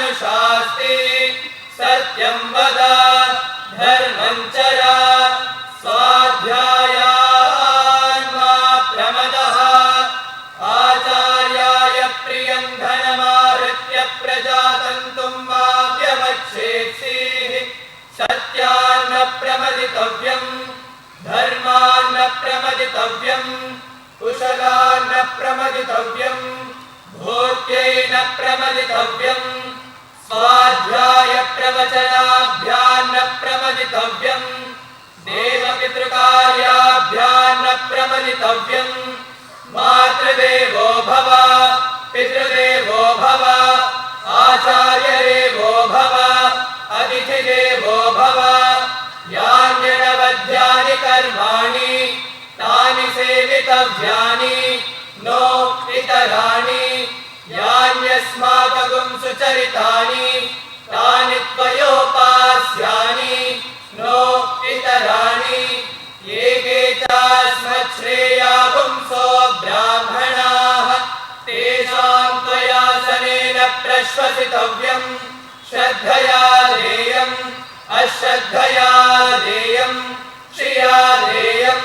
तदनुशास्ति सत्यं वद धर्मं चर स्वाध्यायान् मा प्रमदः आचार्याय प्रियं धनमाहृत्य प्रजातन्तुं मा व्यवच्छेत्सीः सत्यान्न प्रमदितव्यं धर्मान्न प्रमदितव्यं कुशलान्न प्रमदितव्यं भूत्यैन प्रमदितव्यं स्वाध्याय प्रवचनाभ्यान्न प्रमदितव्यं देवपितृकार्याभ्यान्न प्रमदितव्यं मातृदेवो भव पितृदेवो भव आचार्यदेवो भव अतिथिदेवो भव यान्यनवद्यानि कर्माणि तानि सेवितव्यानि नो इतराणि यान्यस्माकं सुचरितानि तानि त्वयोपास्यानि नो इतराणि ये केचास्मच्छ्रेया पुंसो ब्राह्मणाः तेषां त्वया सनेन प्रश्वसितव्यं श्रद्धया देयम् अश्रद्धया देयं श्रिया देयं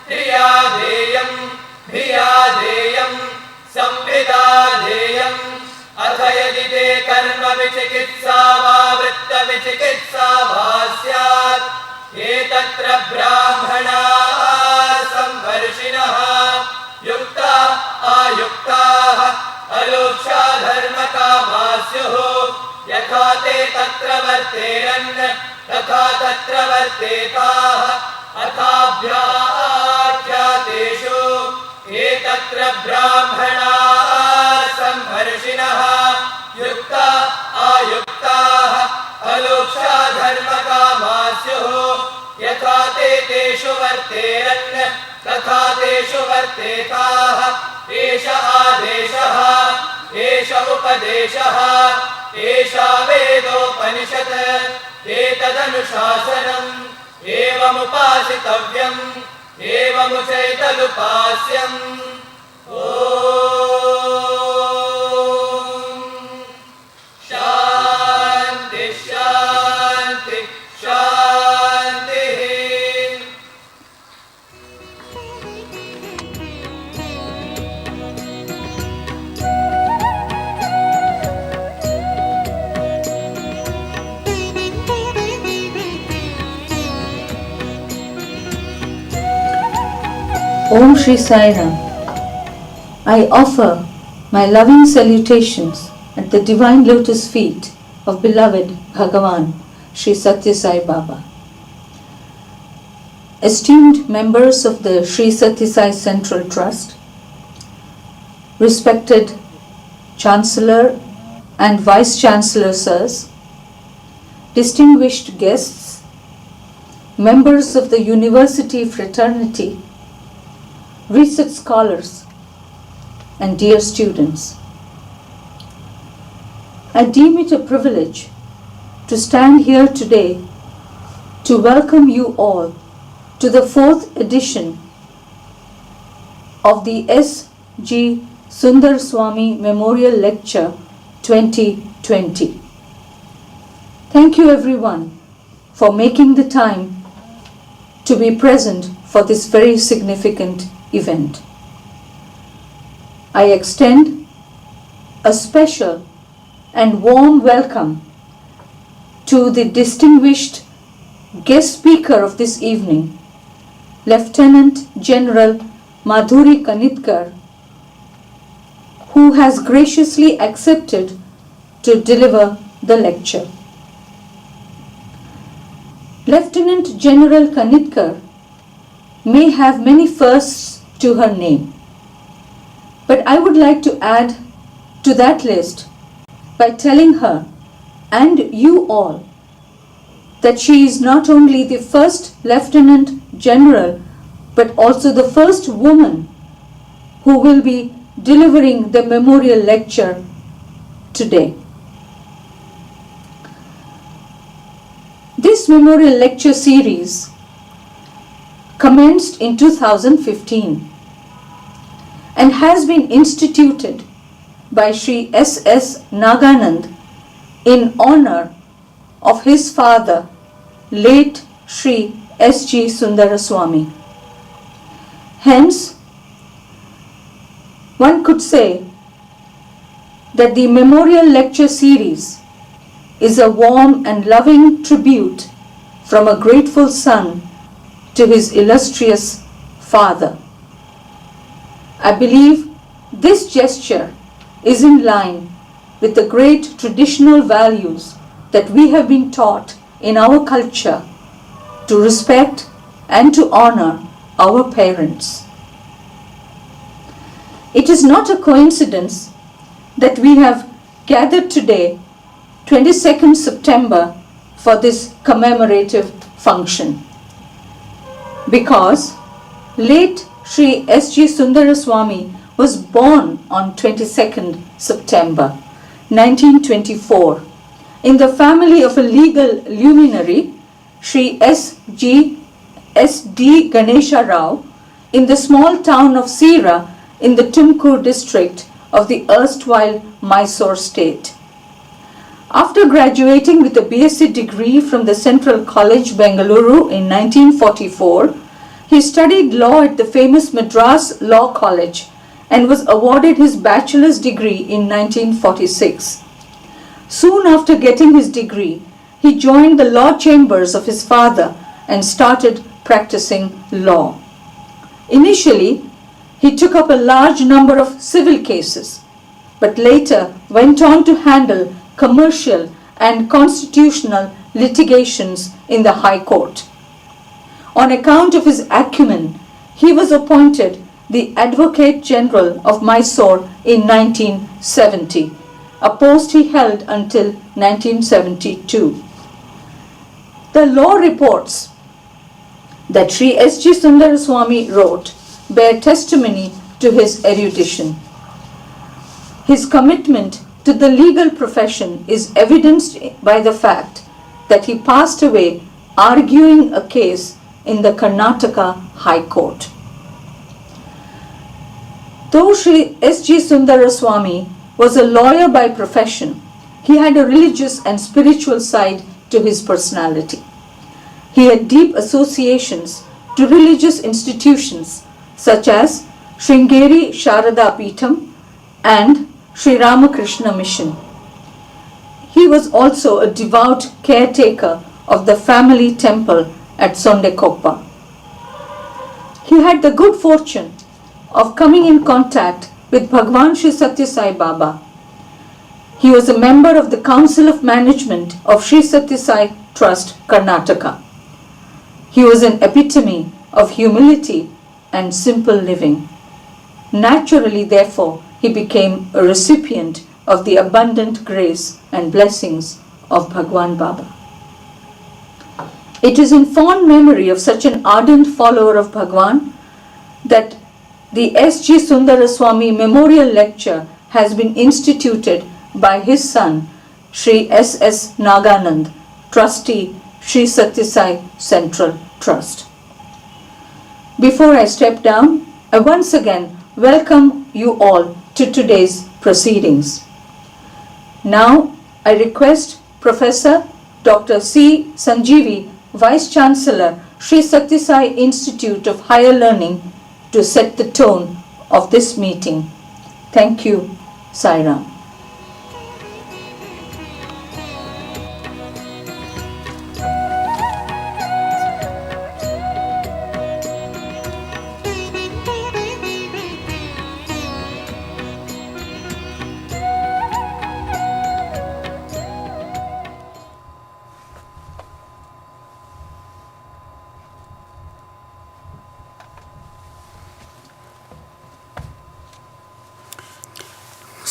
प्रिया देयं धिया देयं संविदा देयं अथ यदि ते कर्म विचिकित्सा वा वृत्त विचिकित्सा वा स्यात् एतत्र ब्राह्मणाः संवर्षिणः युक्ता आयुक्ताः अलोक्षा धर्मकामा स्युः यथा ते तत्र वर्तेरन् तथा तत्र वर्तेताः अथाभ्याख्यातेषु एतत्र ब्राह्मणाः संवर्षिणः युक्ता आयुक्ताः अलोक्षा धर्मकामा स्युः यथा ते तेषु वर्तेरन् तथा तेषु वर्तेताः एष आदेशः एष उपदेशः एषा वेदोपनिषत् एतदनुशासनम् एवमुपासितव्यम् एवमुचैतदुपास्यम् ॐ शान्ति शान्ति शान्तिः। Om Shri Sai Ram. I offer my loving salutations at the divine lotus feet of beloved Bhagavan Shri Sathya Sai Baba. Esteemed members of the Shri Sathya Sai Central Trust, respected Chancellor and Vice Chancellor Sirs, distinguished guests, members of the University fraternity, research scholars, and dear students. I deem it a privilege to stand here today to welcome you all to the 4th edition of the S.G. Sundaraswamy Memorial Lecture 2020. Thank you everyone for making the time to be present for this very significant event. I extend a special and warm welcome to the distinguished guest speaker of this evening, Lieutenant General Madhuri Kanitkar, who has graciously accepted to deliver the lecture. Lieutenant General Kanitkar may have many firsts to her name, but I would like to add to that list by telling her and you all that she is not only the first Lieutenant General but also the first woman who will be delivering the memorial lecture today. This memorial lecture series commenced in 2015 and has been instituted by Sri S.S. Naganand in honor of his father, late Sri S.G. Sundaraswamy. Hence, one could say that the Memorial Lecture Series is a warm and loving tribute from a grateful son to his illustrious father. I believe this gesture is in line with the great traditional values that we have been taught in our culture to respect and to honor our parents. It is not a coincidence that we have gathered today, 22nd September, for this commemorative function. Because late Sri S.G. Sundaraswamy was born on 22nd September 1924 in the family of a legal luminary, Sri S.D. Ganesha Rao, in the small town of Sira in the Tumkur district of the erstwhile Mysore state. After graduating with a BSc degree from the Central College, Bengaluru in 1944, he studied law at the famous Madras Law College and was awarded his bachelor's degree in 1946. Soon after getting his degree, he joined the law chambers of his father and started practicing law. Initially, he took up a large number of civil cases, but later went on to handle commercial and constitutional litigations in the High Court. On account of his acumen, he was appointed the Advocate General of Mysore in 1970, a post he held until 1972. The law reports that Sri S.G. Sundaraswamy wrote bear testimony to his erudition. His commitment to the legal profession is evidenced by the fact that he passed away arguing a case in the Karnataka High Court. Though Sri S.G. Sundaraswamy was a lawyer by profession, he had a religious and spiritual side to his personality. He had deep associations to religious institutions such as Sringeri Sharada Peetham and Sri Ramakrishna Mission. He was also a devout caretaker of the family temple at Sondekoppa. He had the good fortune of coming in contact with Bhagwan Sri Satya Sai Baba. He was a member of the Council of Management of Sri Satya Sai Trust, Karnataka. He was an epitome of humility and simple living. Naturally, therefore, he became a recipient of the abundant grace and blessings of Bhagwan Baba. It is in fond memory of such an ardent follower of Bhagwan that the S.G. Sundaraswamy Memorial Lecture has been instituted by his son, Sri S.S. Naganand, trustee, Sri Satya Sai Central Trust. Before I step down, I once again welcome you all to today's proceedings. Now, I request Professor Dr. C. Sanjeevi, Vice Chancellor, Sri Satya Sai Institute of Higher Learning, to set the tone of this meeting. Thank you. Sai Ram.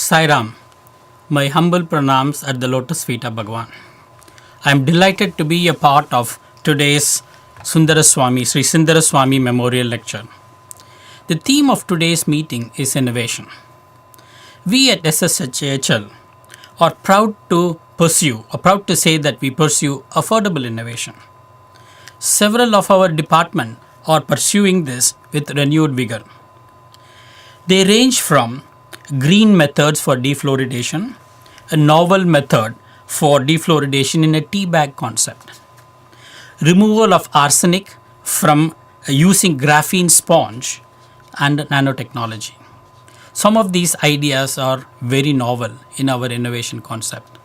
Sai Ram, my humble pranams at the lotus feet of Bhagwan. I am delighted to be a part of today's Sri Sundaraswamy Memorial Lecture. The theme of today's meeting is innovation. We at SSSIHL are proud to say that we pursue affordable innovation. Several of our departments are pursuing this with renewed vigor. They range from green methods for defluoridation, a novel method for defluoridation in a tea bag concept. Removal of arsenic from using graphene sponge and nanotechnology. Some of these ideas are very novel in our innovation concept.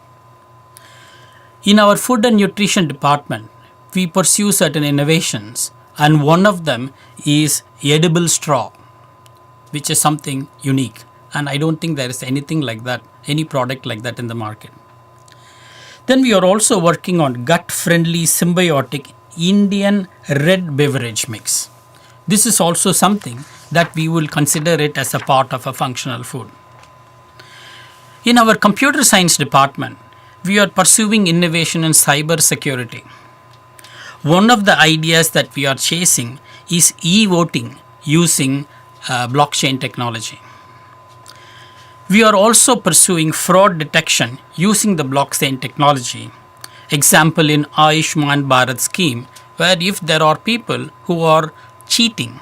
In our food and nutrition department, we pursue certain innovations, and one of them is edible straw, which is something unique. And I don't think there is anything like that, any product like that in the market. Then we are also working on gut-friendly symbiotic Indian red beverage mix. This is also something that we will consider it as a part of a functional food. In our computer science department, we are pursuing innovation in cyber security. One of the ideas that we are chasing is e-voting using blockchain technology. We are also pursuing fraud detection using the blockchain technology. Example in Ayushman Bharat scheme, where if there are people who are cheating,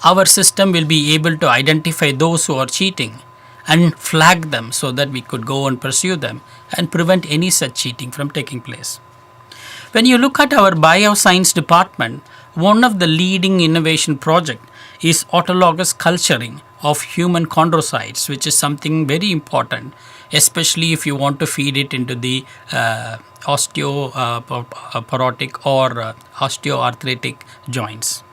our system will be able to identify those who are cheating and flag them so that we could go and pursue them and prevent any such cheating from taking place. When you look at our bioscience department, one of the leading innovation project is autologous culturing of human chondrocytes, which is something very important, especially if you want to feed it into the osteoporotic or osteoarthritic joints.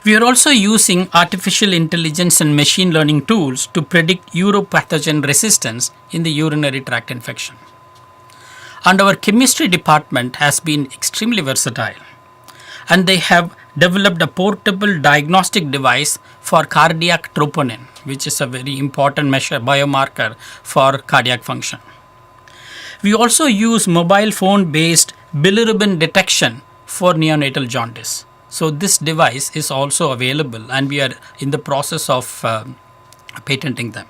We are also using artificial intelligence and machine learning tools to predict uropathogen resistance in the urinary tract infection. And our chemistry department has been extremely versatile, and they have developed a portable diagnostic device for cardiac troponin, which is a very important biomarker for cardiac function. We also use mobile phone based bilirubin detection for neonatal jaundice. So this device is also available, and we are in the process of patenting them.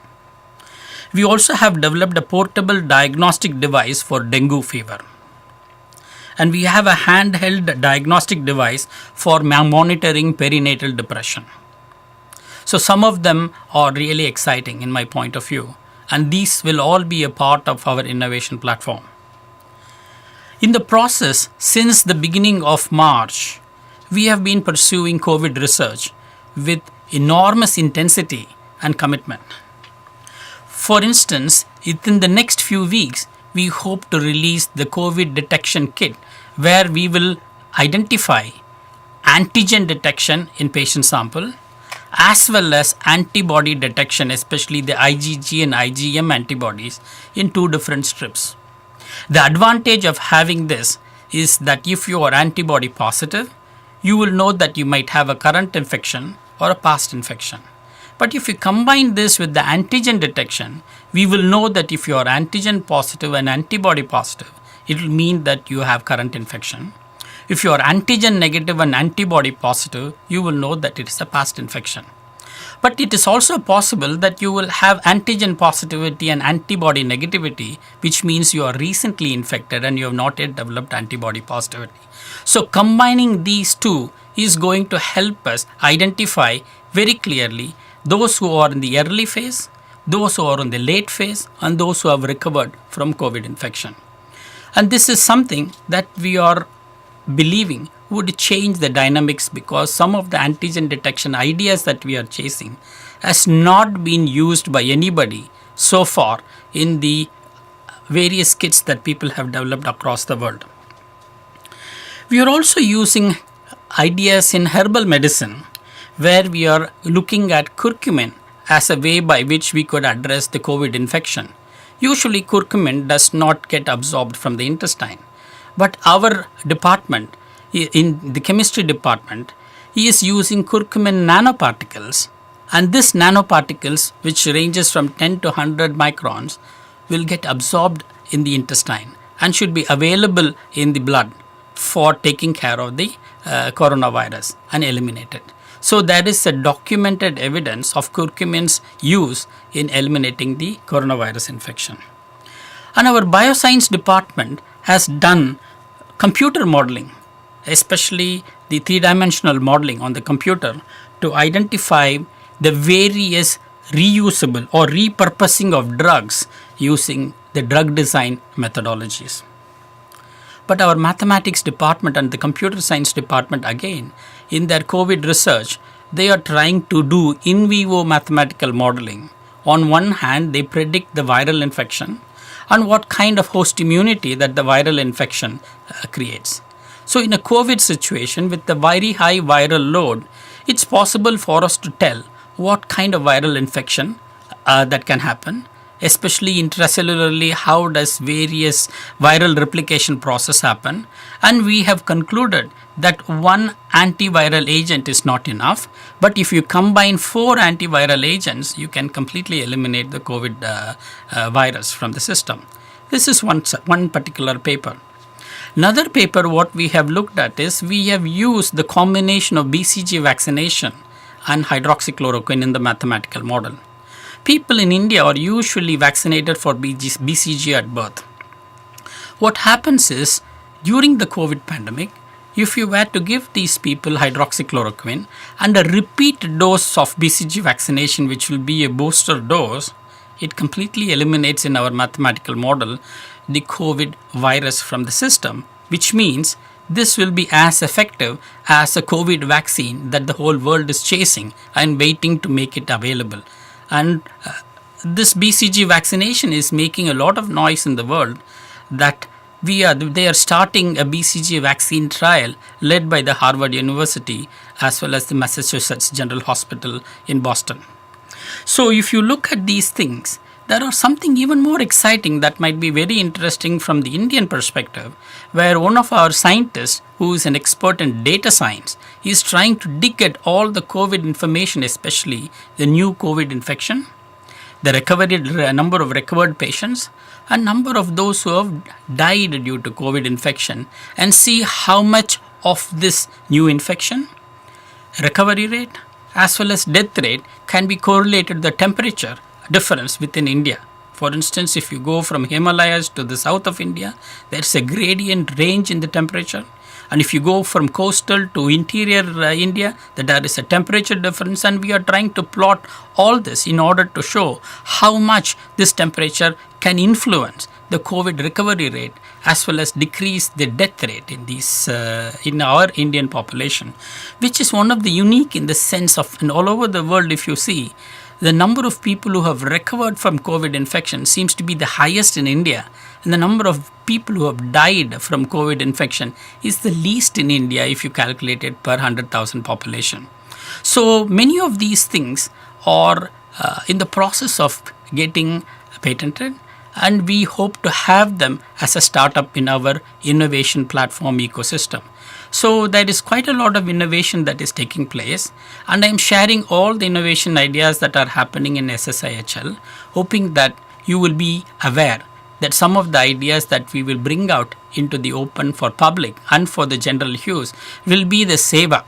We also have developed a portable diagnostic device for dengue fever. And we have a handheld diagnostic device for monitoring perinatal depression. So some of them are really exciting in my point of view, and these will all be a part of our innovation platform. In the process, since the beginning of March, we have been pursuing COVID research with enormous intensity and commitment. For instance, within the next few weeks, we hope to release the COVID detection kit, where we will identify antigen detection in patient sample as well as antibody detection, especially the IgG and IgM antibodies in 2 different strips. The advantage of having this is that if you are antibody positive, you will know that you might have a current infection or a past infection. But if you combine this with the antigen detection, we will know that if you are antigen positive and antibody positive, it will mean that you have current infection. If you are antigen negative and antibody positive, you will know that it is a past infection. But it is also possible that you will have antigen positivity and antibody negativity, which means you are recently infected and you have not yet developed antibody positivity. So combining these two is going to help us identify very clearly those who are in the early phase, those who are in the late phase, and those who have recovered from COVID infection. And this is something that we are believing would change the dynamics, because some of the antigen detection ideas that we are chasing has not been used by anybody so far in the various kits that people have developed across the world. We are also using ideas in herbal medicine, where we are looking at curcumin as a way by which we could address the COVID infection. Usually curcumin does not get absorbed from the intestine, but our department, in the chemistry department, is using curcumin nanoparticles, and this nanoparticles, which ranges from 10 to 100 microns, will get absorbed in the intestine and should be available in the blood for taking care of the coronavirus and eliminate it. So there is a documented evidence of curcumin's use in eliminating the coronavirus infection. And our bioscience department has done computer modeling, especially the 3-dimensional modeling on the computer, to identify the various reusable or repurposing of drugs using the drug design methodologies. But our mathematics department and the computer science department, again, in their COVID research, they are trying to do in vivo mathematical modeling. On one hand, they predict the viral infection and what kind of host immunity that the viral infection creates. So in a COVID situation with the very high viral load, it's possible for us to tell what kind of viral infection that can happen, especially intracellularly, how does various viral replication process happen. And we have concluded that one antiviral agent is not enough, but if you combine 4 antiviral agents, you can completely eliminate the COVID virus from the system. This is one particular paper. Another paper what we have looked at is we have used the combination of BCG vaccination and hydroxychloroquine in the mathematical model. People in India are usually vaccinated for BCG at birth. What happens is, during the COVID pandemic, if you were to give these people hydroxychloroquine and a repeat dose of BCG vaccination, which will be a booster dose, it completely eliminates in our mathematical model the COVID virus from the system, which means this will be as effective as a COVID vaccine that the whole world is chasing and waiting to make it available. And this BCG vaccination is making a lot of noise in the world that they are starting a BCG vaccine trial led by the Harvard University as well as the Massachusetts General Hospital in Boston. So if you look at these things, there are something even more exciting that might be very interesting from the Indian perspective, where one of our scientists, who is an expert in data science, is trying to dig at all the COVID information, especially the new COVID infection, the number of recovered patients, and number of those who have died due to COVID infection, and see how much of this new infection, recovery rate, as well as death rate can be correlated to the temperature difference within India. For instance, if you go from Himalayas to the south of India, there's a gradient range in the temperature. And if you go from coastal to interior India, there is a temperature difference. And we are trying to plot all this in order to show how much this temperature can influence the COVID recovery rate as well as decrease the death rate in our Indian population, which is one of the unique in the sense of, and all over the world, if you see, the number of people who have recovered from COVID infection seems to be the highest in India, and the number of people who have died from COVID infection is the least in India if you calculate it per 100,000 population. So many of these things are in the process of getting patented, and we hope to have them as a startup in our innovation platform ecosystem. So there is quite a lot of innovation that is taking place, and I am sharing all the innovation ideas that are happening in SSSIHL, hoping that you will be aware that some of the ideas that we will bring out into the open for public and for the general use will be the seva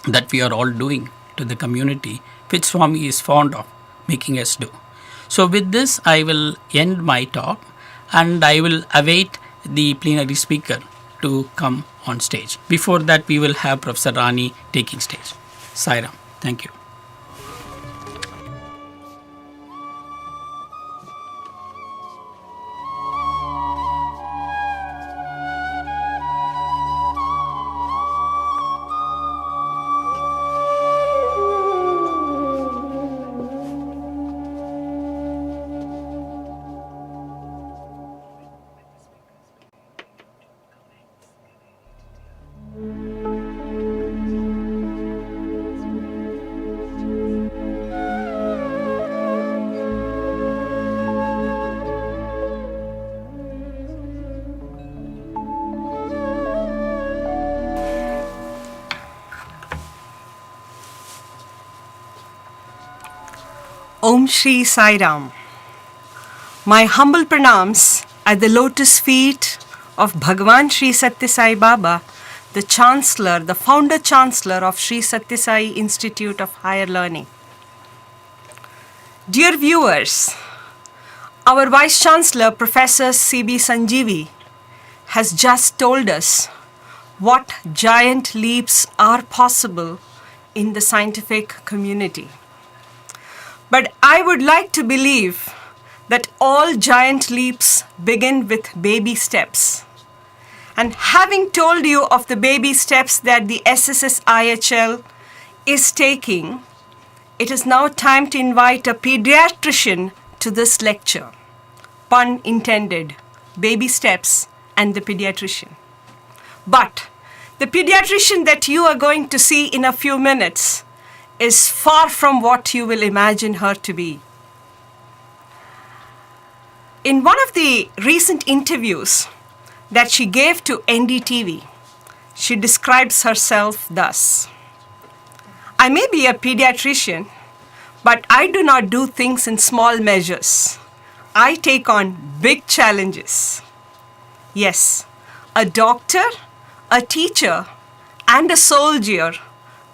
that we are all doing to the community, which Swami is fond of making us do. So with this, I will end my talk, and I will await the plenary speaker to come on stage. Before that, we will have Professor Rani taking stage. Sai Ram. Thank you. Om Shri Sai Ram. My humble pranams at the lotus feet of Bhagwan Shri Satya Sai Baba, the Chancellor, the Founder Chancellor of Shri Satya Sai Institute of Higher Learning. Dear viewers, our Vice Chancellor, Professor C.B. Sanjeevi, has just told us what giant leaps are possible in the scientific community. But I would like to believe that all giant leaps begin with baby steps. And having told you of the baby steps that the SSSIHL is taking, it is now time to invite a pediatrician to this lecture. Pun intended, baby steps and the pediatrician. But the pediatrician that you are going to see in a few minutes is far from what you will imagine her to be. In one of the recent interviews that she gave to NDTV, she describes herself thus: I may be a pediatrician, but I do not do things in small measures. I take on big challenges. Yes, a doctor, a teacher, and a soldier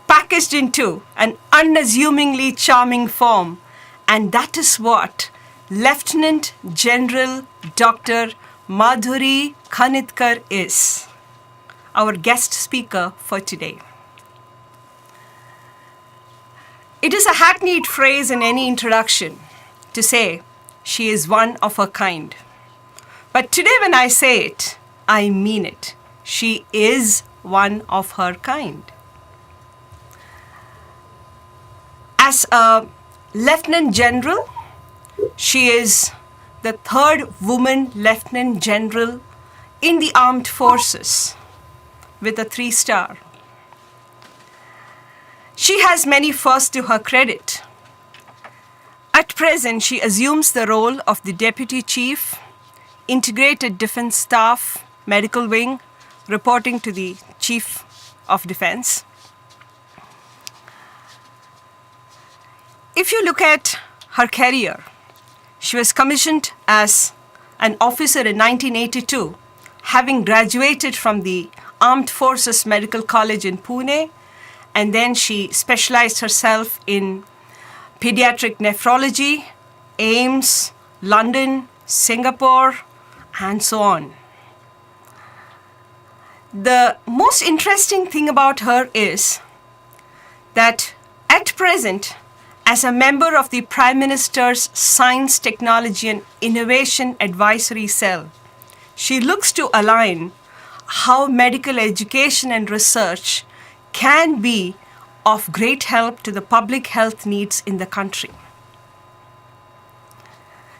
packaged into an unassumingly charming form, and that is what Lieutenant General Dr. Madhuri Kanitkar is, our guest speaker for today. It is a hackneyed phrase in any introduction to say she is one of her kind. But today when I say it, I mean it. She is one of her kind. As a Lieutenant General, she is the third woman Lieutenant General in the armed forces with a 3-star. She has many firsts to her credit. At present, she assumes the role of the Deputy Chief, Integrated Defense Staff, Medical Wing, reporting to the Chief of Defense. If you look at her career, she was commissioned as an officer in 1982, having graduated from the Armed Forces Medical College in Pune, and then she specialized herself in pediatric nephrology, AIMS, London, Singapore, and so on. The most interesting thing about her is that at present, as a member of the Prime Minister's Science, Technology and Innovation Advisory Cell, she looks to align how medical education and research can be of great help to the public health needs in the country.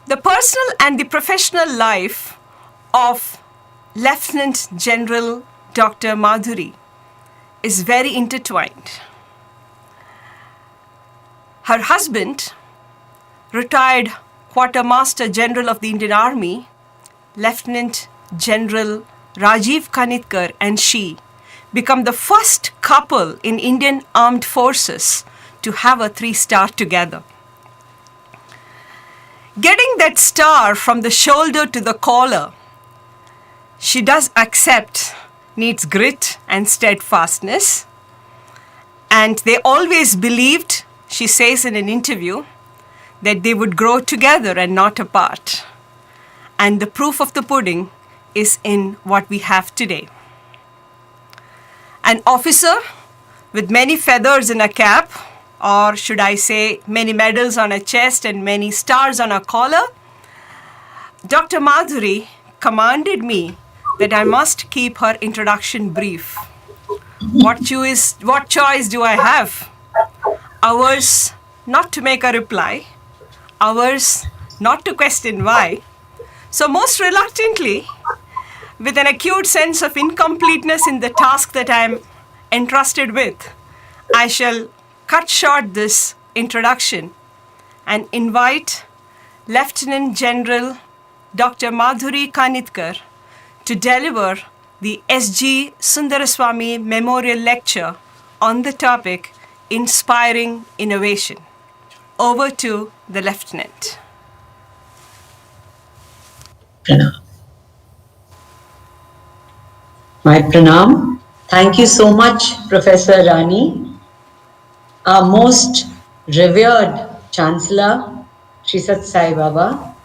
The personal and the professional life of Lieutenant General Dr. Madhuri is very intertwined. Her husband, retired Quartermaster General of the Indian Army, Lieutenant General Rajiv Kanitkar, and she become the first couple in Indian Armed Forces to have a 3-star together. Getting that star from the shoulder to the collar, she does accept, needs grit and steadfastness. And they always believed, she says in an interview, that they would grow together and not apart. And the proof of the pudding is in what we have today. An officer with many feathers in a cap, or should I say many medals on her chest and many stars on her collar, Dr. Madhuri commanded me that I must keep her introduction brief. What choice do I have? Ours not to make a reply, ours not to question why. So most reluctantly, with an acute sense of incompleteness in the task that I am entrusted with, I shall cut short this introduction and invite Lieutenant General Dr. Madhuri Kanitkar to deliver the S.G. Sundaraswamy Memorial Lecture on the topic Inspiring Innovation. Over to the Lieutenant. Pranam. My pranam. Thank you so much, Professor Rani. Our most revered Chancellor, Sri Sathya Sai Baba,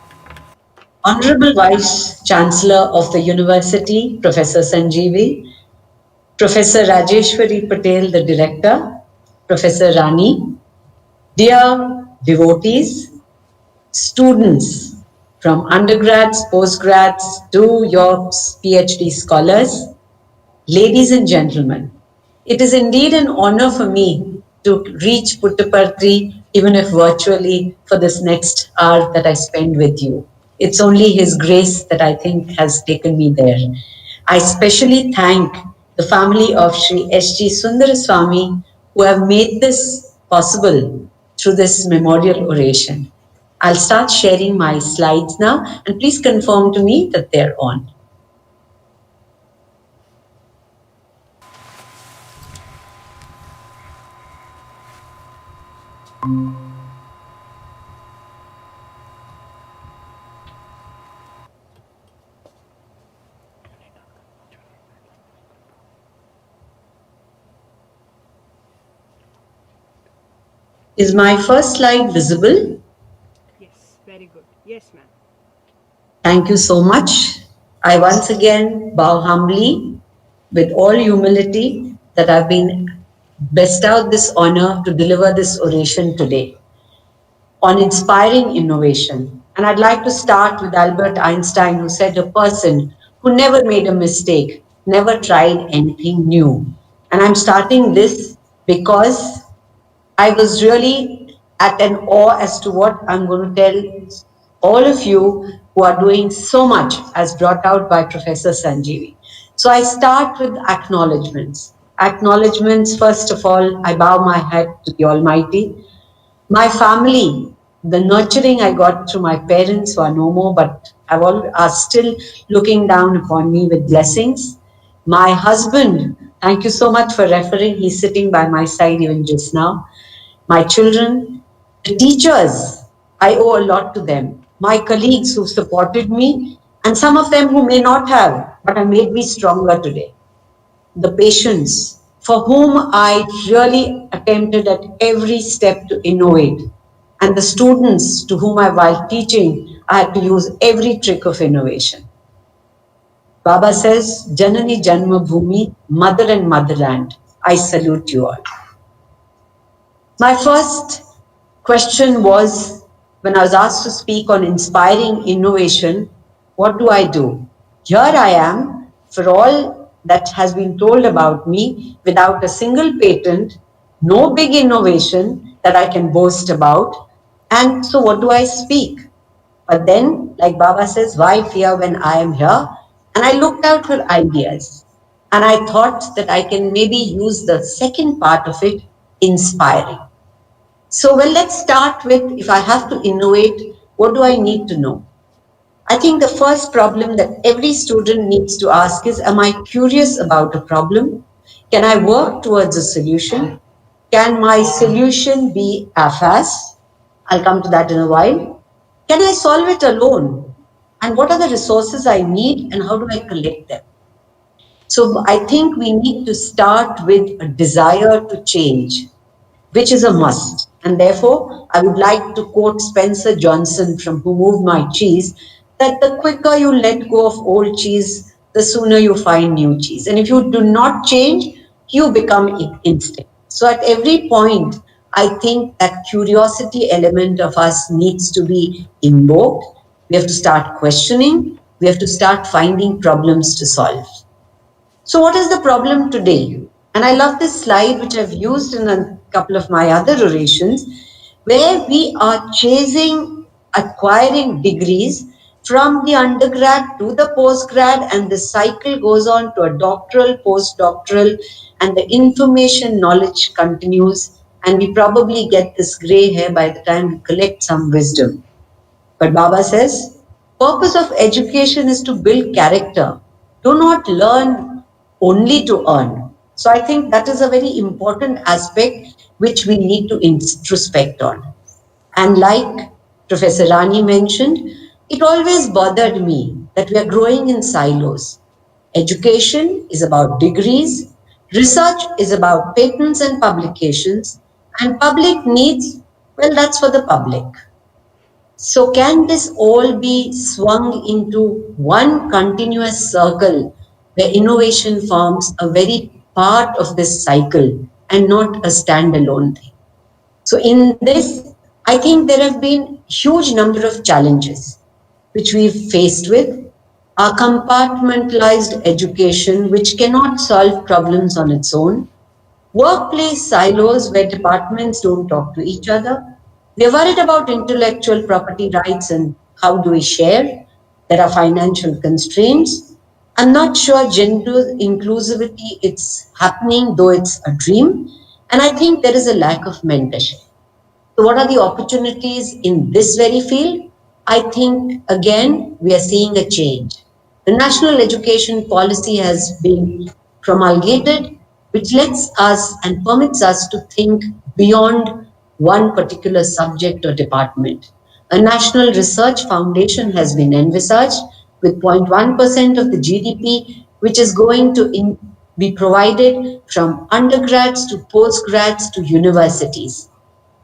Honorable Vice Chancellor of the University, Professor Sanjeevi, Professor Rajeshwari Patel, the Director, Professor Rani, dear devotees, students, from undergrads, postgrads to your PhD scholars, ladies and gentlemen, it is indeed an honor for me to reach Puttaparthi, even if virtually, for this next hour that I spend with you. It's only His grace that I think has taken me there. I especially thank the family of Sri S.G. Sundaraswamy who have made this possible through this memorial oration. I'll start sharing my slides now, and please confirm to me that they're on. Is my first slide visible? Yes, very good. Yes, ma'am. Thank you so much. I once again bow humbly with all humility that I've been bestowed this honor to deliver this oration today on inspiring innovation. And I'd like to start with Albert Einstein, who said, "A person who never made a mistake never tried anything new." And I'm starting this because I was really at an awe as to what I'm going to tell all of you who are doing so much, as brought out by Professor Sanjeevi. So I start with acknowledgements. Acknowledgements, first of all, I bow my head to the Almighty. My family, the nurturing I got through my parents who are no more, but are still looking down upon me with blessings. My husband, thank you so much for referring. He's sitting by my side even just now. My children, the teachers, I owe a lot to them. My colleagues who supported me, and some of them who may not have, but have made me stronger today. The patients, for whom I really attempted at every step to innovate. And the students to whom while teaching, I had to use every trick of innovation. Baba says, Janani Janma Bhumi, mother and motherland. I salute you all. My first question was, when I was asked to speak on inspiring innovation, what do I do? Here I am, for all that has been told about me, without a single patent, no big innovation that I can boast about. And so what do I speak? But then, like Baba says, why fear when I am here? And I looked out for ideas. And I thought that I can maybe use the second part of it, inspiring. So, well, let's start with, if I have to innovate, what do I need to know? I think the first problem that every student needs to ask is, am I curious about a problem? Can I work towards a solution? Can my solution be half-assed? I'll come to that in a while. Can I solve it alone? And what are the resources I need and how do I collect them? So I think we need to start with a desire to change, which is a must. And therefore, I would like to quote Spencer Johnson from Who Moved My Cheese, that the quicker you let go of old cheese, the sooner you find new cheese. And if you do not change, you become instinct. So at every point, I think that curiosity element of us needs to be invoked. We have to start questioning. We have to start finding problems to solve. So what is the problem today? And I love this slide, which I've used in a couple of my other orations, where we are chasing, acquiring degrees from the undergrad to the postgrad, and the cycle goes on to a doctoral, postdoctoral, and the information knowledge continues, and we probably get this gray hair by the time we collect some wisdom. But Baba says, purpose of education is to build character. Do not learn only to earn. So I think that is a very important aspect which we need to introspect on. And like Professor Rani mentioned, it always bothered me that we are growing in silos. Education is about degrees, research is about patents and publications, and public needs, well, that's for the public. So can this all be swung into one continuous circle where innovation forms a very part of this cycle and not a standalone thing? So in this, I think there have been huge number of challenges. which we've faced with, our compartmentalized education, which cannot solve problems on its own, workplace silos where departments don't talk to each other. We're worried about intellectual property rights and how do we share. There are financial constraints. I'm not sure gender inclusivity it's happening, though it's a dream. And I think there is a lack of mentorship. So, what are the opportunities in this very field? I think, again, we are seeing a change. The national education policy has been promulgated, which lets us and permits us to think beyond one particular subject or department. A national research foundation has been envisaged with 0.1% of the GDP, which is going to be provided from undergrads to postgrads to universities.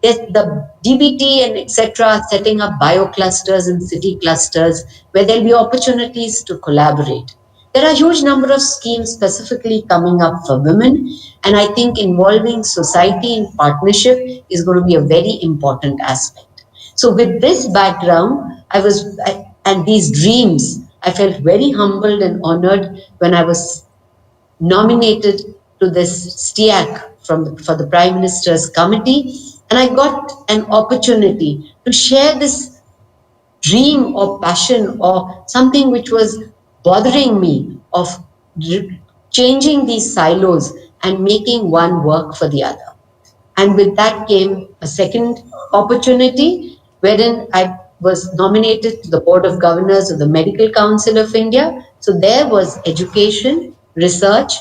The DBT and etc. are setting up bioclusters and city clusters where there'll be opportunities to collaborate. There are a huge number of schemes specifically coming up for women, and I think involving society in partnership is going to be a very important aspect. So, with this background, and these dreams, I felt very humbled and honored when I was nominated to this STIAC for the Prime Minister's committee, and I got an opportunity to share this dream or passion or something which was bothering me of changing these silos and making one work for the other. And with that came a second opportunity wherein I was nominated to the Board of Governors of the Medical Council of India. So there was education, research,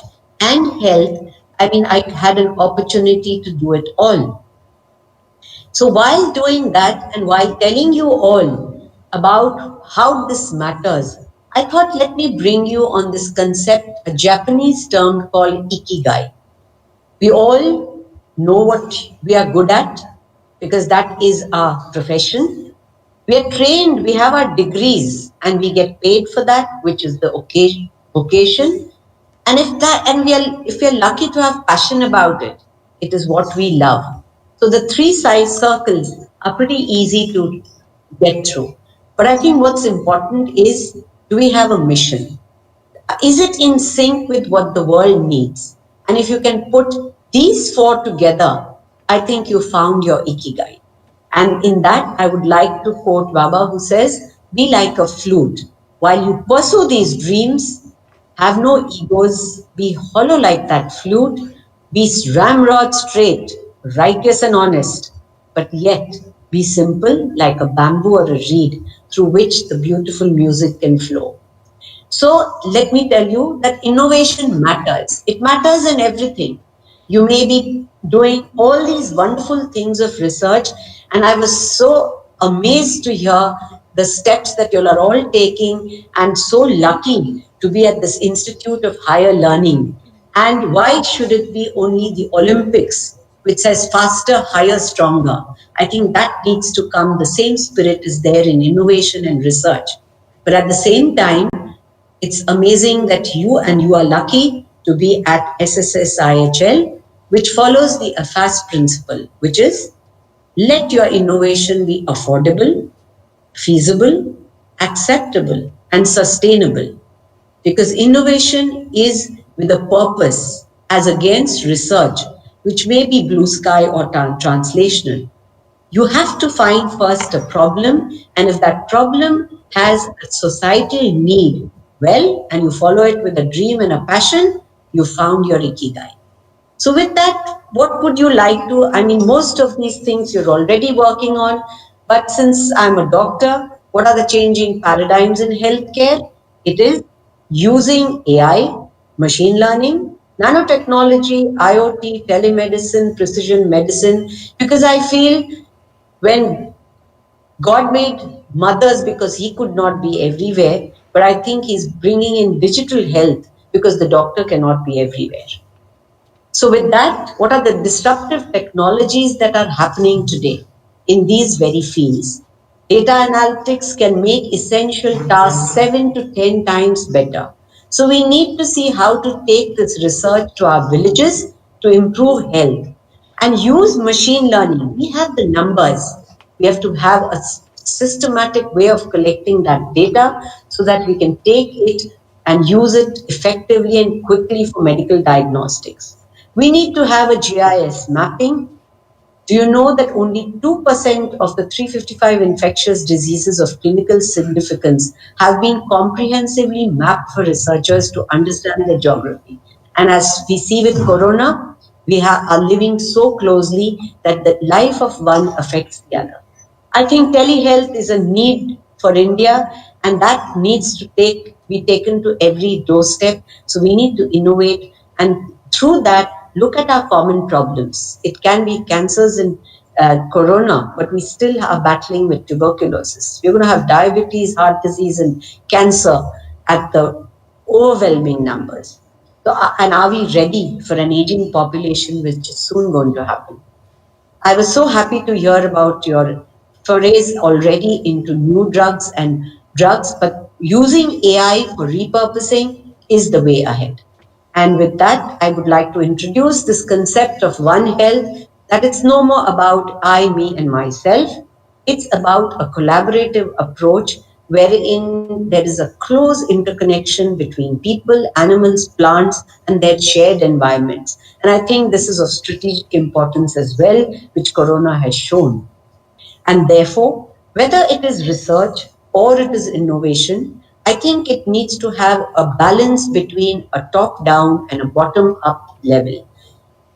and health. I mean, I had an opportunity to do it all. So while doing that and while telling you all about how this matters, I thought let me bring you on this concept, a Japanese term called ikigai. We all know what we are good at because that is our profession. We are trained, we have our degrees and we get paid for that, which is the vocation. And if we are lucky to have passion about it, it is what we love. So the three size circles are pretty easy to get through. But I think what's important is, do we have a mission? Is it in sync with what the world needs? And if you can put these four together, I think you found your ikigai. And in that, I would like to quote Baba, who says, be like a flute. While you pursue these dreams, have no egos, be hollow like that flute, be ramrod straight, righteous and honest, but yet be simple like a bamboo or a reed through which the beautiful music can flow. So let me tell you that innovation matters. It matters in everything. You may be doing all these wonderful things of research, and I was so amazed to hear the steps that you are all taking, and so lucky to be at this Institute of Higher Learning. And why should it be only the Olympics, which says faster, higher, stronger? I think that needs to come. The same spirit is there in innovation and research. But at the same time, it's amazing that you are lucky to be at SSSIHL, which follows the AFAS principle, which is let your innovation be affordable, feasible, acceptable, and sustainable. Because innovation is with a purpose as against research, which may be blue sky or translational. You have to find first a problem, and if that problem has a societal need, well, and you follow it with a dream and a passion, you found your ikigai. So with that, what would you like to, I mean, most of these things you're already working on, but since I'm a doctor, what are the changing paradigms in healthcare? It is using AI, machine learning, nanotechnology, IoT, telemedicine, precision medicine, because I feel when God made mothers because he could not be everywhere, but I think he's bringing in digital health because the doctor cannot be everywhere. So with that, what are the disruptive technologies that are happening today in these very fields? Data analytics can make essential tasks 7 to 10 times better. So we need to see how to take this research to our villages to improve health and use machine learning. We have the numbers. We have to have a systematic way of collecting that data so that we can take it and use it effectively and quickly for medical diagnostics. We need to have a GIS mapping. Do you know that only 2% of the 355 infectious diseases of clinical significance have been comprehensively mapped for researchers to understand their geography? And as we see with corona, we are living so closely that the life of one affects the other. I think telehealth is a need for India, and that needs to be taken to every doorstep. So we need to innovate, and through that, look at our common problems. It can be cancers and corona, but we still are battling with tuberculosis. We're going to have diabetes, heart disease, and cancer at the overwhelming numbers. So, and are we ready for an aging population, which is soon going to happen? I was so happy to hear about your forays already into new drugs, but using AI for repurposing is the way ahead. And with that, I would like to introduce this concept of One Health, that it's no more about I, me, and myself. It's about a collaborative approach wherein there is a close interconnection between people, animals, plants, and their shared environments. And I think this is of strategic importance as well, which Corona has shown. And therefore, whether it is research or it is innovation, I think it needs to have a balance between a top down and a bottom up level.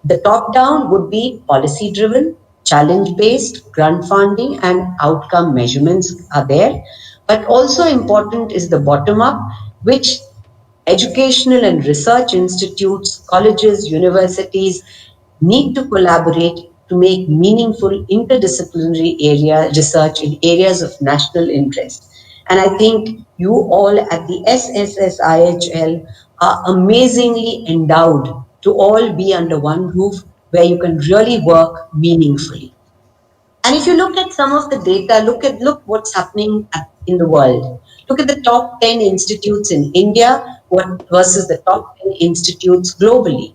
The top down would be policy driven, challenge based, grant funding, and outcome measurements are there. But also important is the bottom up, which educational and research institutes, colleges, universities need to collaborate to make meaningful interdisciplinary area research in areas of national interest. And I think you all at the SSSIHL are amazingly endowed to all be under one roof where you can really work meaningfully. And if you look at some of the data, look what's happening in the world. Look at the top 10 institutes in India versus the top 10 institutes globally.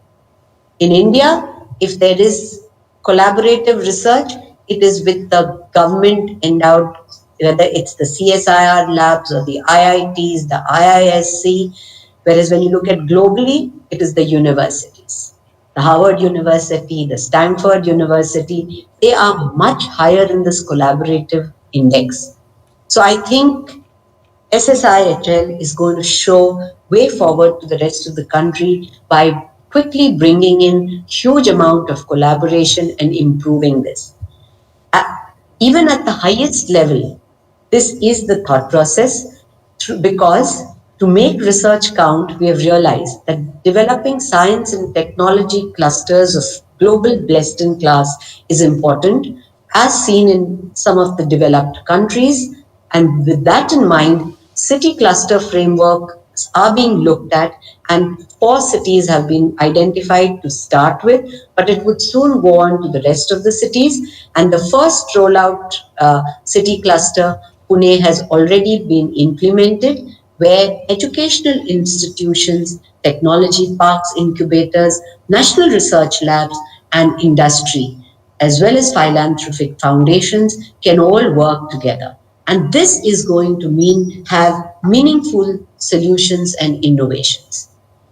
In India, if there is collaborative research, it is with the government endowed, whether it's the CSIR labs or the IITs, the IISC, whereas when you look at globally, it is the universities. The Harvard University, the Stanford University, they are much higher in this collaborative index. So I think SSIHL is going to show way forward to the rest of the country by quickly bringing in huge amount of collaboration and improving this. Even at the highest level, this is the thought process because to make research count, we have realized that developing science and technology clusters of global best in class is important, as seen in some of the developed countries. And with that in mind, city cluster frameworks are being looked at, and 4 cities have been identified to start with, but it would soon go on to the rest of the cities. And the first rollout city cluster, Pune, has already been implemented, where educational institutions, technology parks, incubators, national research labs, and industry, as well as philanthropic foundations, can all work together. And this is going to have meaningful solutions and innovations.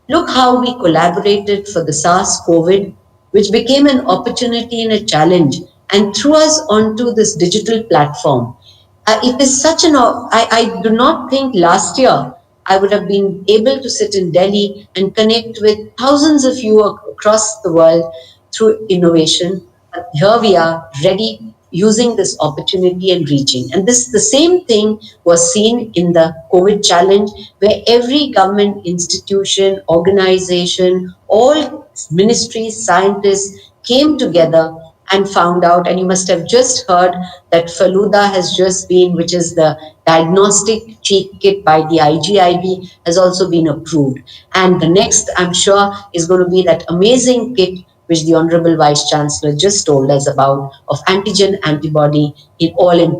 Look how we collaborated for the SARS-CoV, which became an opportunity and a challenge and threw us onto this digital platform. It is such I do not think last year I would have been able to sit in Delhi and connect with thousands of you across the world through innovation. But here we are ready, using this opportunity and reaching. And the same thing was seen in the COVID challenge, where every government institution, organization, all ministries, scientists came together and found out, and you must have just heard that Faluda has just been, which is the diagnostic cheek kit by the IGIB, has also been approved. And the next, I'm sure, is going to be that amazing kit which the Honorable Vice Chancellor just told us about, of antigen antibody in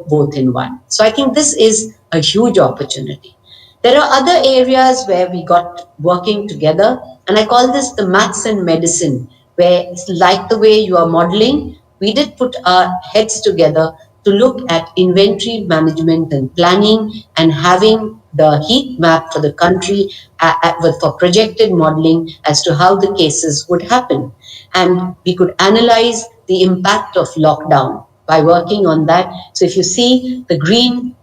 both in one. So I think this is a huge opportunity. There are other areas where we got working together, and I call this the maths and medicine, where it's like the way you are modeling, we did put our heads together to look at inventory management and planning and having the heat map for the country for projected modeling as to how the cases would happen. And we could analyze the impact of lockdown by working on that. So if you see the green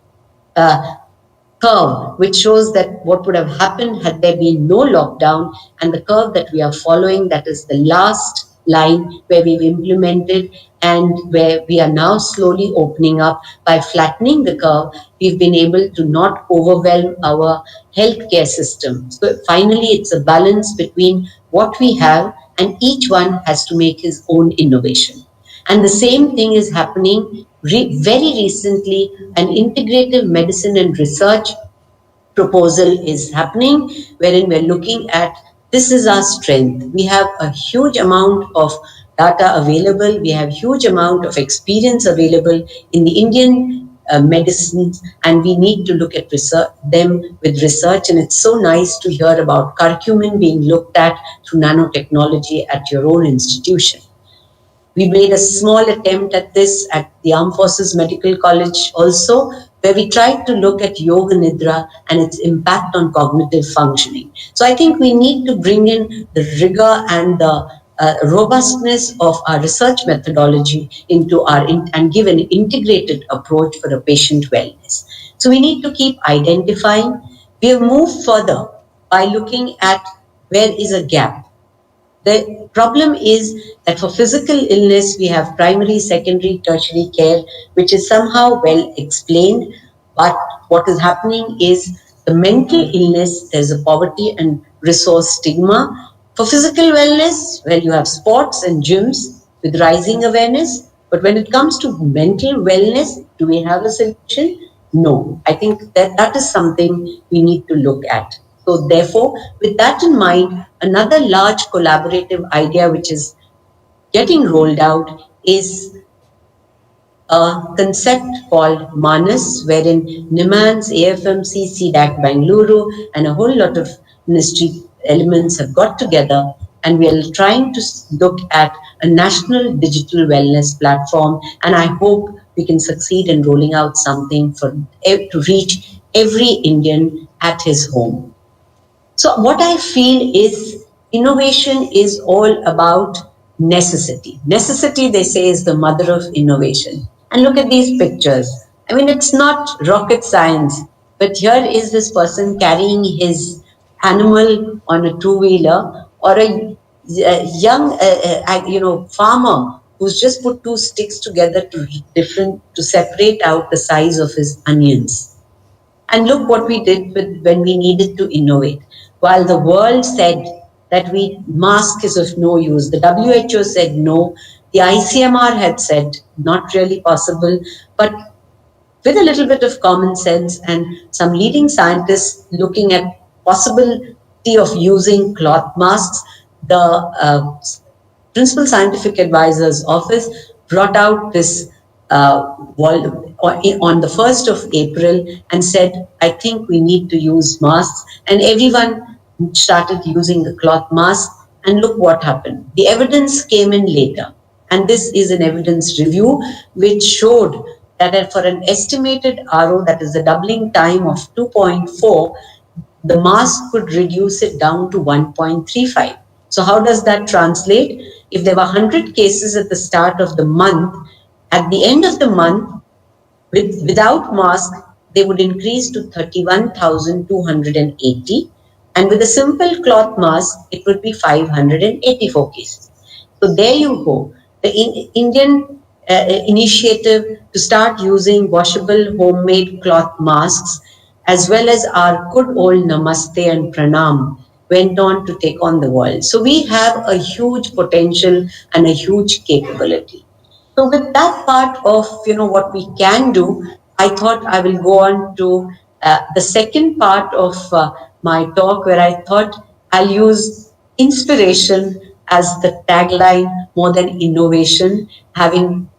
curve, which shows that what would have happened had there been no lockdown, and the curve that we are following, that is the last line where we've implemented and where we are now slowly opening up by flattening the curve, we've been able to not overwhelm our healthcare system. So finally, it's a balance between what we have, and each one has to make his own innovation. And the same thing is happening very recently. An integrative medicine and research proposal is happening, wherein we're looking at this is our strength. We have a huge amount of data available. We have huge amount of experience available in the Indian medicines, and we need to look at them with research. And it's so nice to hear about curcumin being looked at through nanotechnology at your own institution. We made a small attempt at this at the Armed Forces Medical College also, where we tried to look at Yoga Nidra and its impact on cognitive functioning. So I think we need to bring in the rigor and the robustness of our research methodology into and give an integrated approach for a patient wellness. So we need to keep identifying. We have moved further by looking at where is a gap. The problem is that for physical illness, we have primary, secondary, tertiary care, which is somehow well explained. But what is happening is the mental illness, there's a poverty and resource stigma. For physical wellness, well, you have sports and gyms with rising awareness. But when it comes to mental wellness, do we have a solution? No. I think that is something we need to look at. So therefore, with that in mind, another large collaborative idea which is getting rolled out is a concept called Manas, wherein NIMANS, AFMC, CDAC Bangalore, and a whole lot of ministry elements have got together, and we are trying to look at a national digital wellness platform, and I hope we can succeed in rolling out something to reach every Indian at his home. So what I feel is innovation is all about necessity. Necessity, they say, is the mother of innovation. And look at these pictures. I mean, it's not rocket science, but here is this person carrying his animal on a two-wheeler, or a young, farmer who's just put two sticks together to separate out the size of his onions. And look what we did when we needed to innovate. While the world said that mask is of no use, the WHO said no, the ICMR had said not really possible, but with a little bit of common sense and some leading scientists looking at possibility of using cloth masks, the Principal Scientific Advisor's Office brought out this on the 1st of April and said, I think we need to use masks. And everyone started using the cloth mask. And look what happened. The evidence came in later. And this is an evidence review which showed that for an estimated RO, that is the doubling time of 2.4, the mask could reduce it down to 1.35. So how does that translate? If there were 100 cases at the start of the month, at the end of the month, without mask, they would increase to 31,280. And with a simple cloth mask, it would be 584 cases. So there you go. The Indian initiative to start using washable homemade cloth masks, as well as our good old Namaste and Pranam, went on to take on the world. So we have a huge potential and a huge capability. So with that part of what we can do, I thought I will go on to the second part of my talk, where I thought I'll use inspiration as the tagline more than innovation, having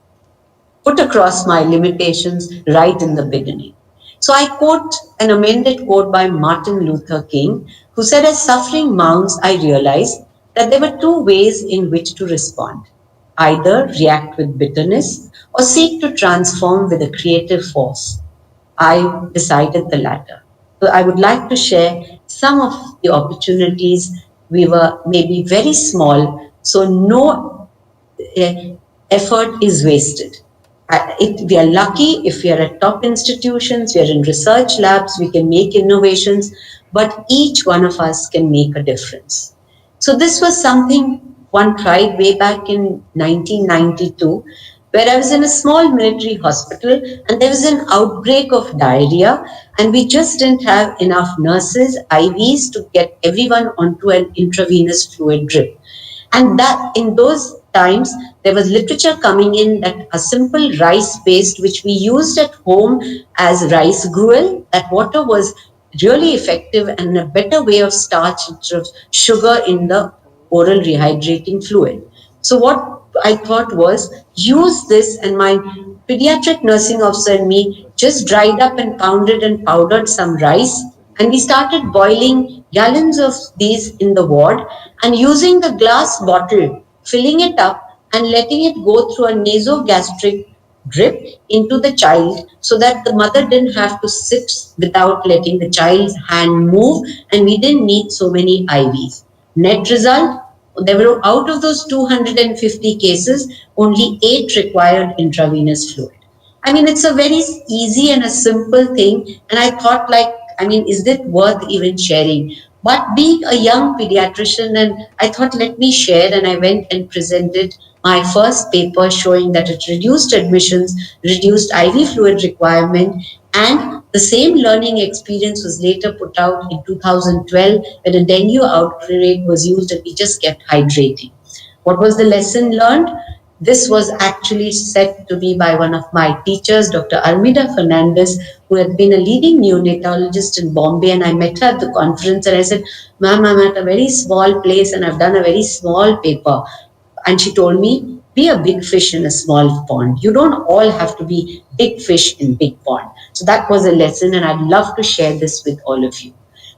put across my limitations right in the beginning. So I quote an amended quote by Martin Luther King, who said, as suffering mounts, I realized that there were two ways in which to respond. Either react with bitterness or seek to transform with a creative force? I decided the latter. So I would like to share some of the opportunities. We were maybe very small, so no effort is wasted. We are lucky if we are at top institutions, we are in research labs, we can make innovations, but each one of us can make a difference. So this was something one tried way back in 1992, where I was in a small military hospital and there was an outbreak of diarrhea, and we just didn't have enough nurses, IVs to get everyone onto an intravenous fluid drip. And that in those times, there was literature coming in that a simple rice paste, which we used at home as rice gruel, that water was really effective and a better way of starch instead of sugar in the oral rehydrating fluid. So what I thought was use this, and my pediatric nursing officer and me just dried up and pounded and powdered some rice, and we started boiling gallons of these in the ward and using the glass bottle, filling it up and letting it go through a nasogastric drip into the child so that the mother didn't have to sit without letting the child's hand move, and we didn't need so many IVs. Net result, there were out of those 250 cases, only 8 required intravenous fluid. I mean, it's a very easy and a simple thing. And I thought, like, I mean, is it worth even sharing? But being a young pediatrician, and I thought, let me share. And I went and presented my first paper showing that it reduced admissions, reduced IV fluid requirement, and the same learning experience was later put out in 2012 when a dengue outbreak was used and we just kept hydrating. What was the lesson learned? This was actually said to me by one of my teachers, Dr. Armida Fernandez, who had been a leading neonatologist in Bombay. And I met her at the conference and I said, Ma'am, I'm at a very small place and I've done a very small paper. And she told me, be a big fish in a small pond. You don't all have to be big fish in big pond. So that was a lesson, and I'd love to share this with all of you.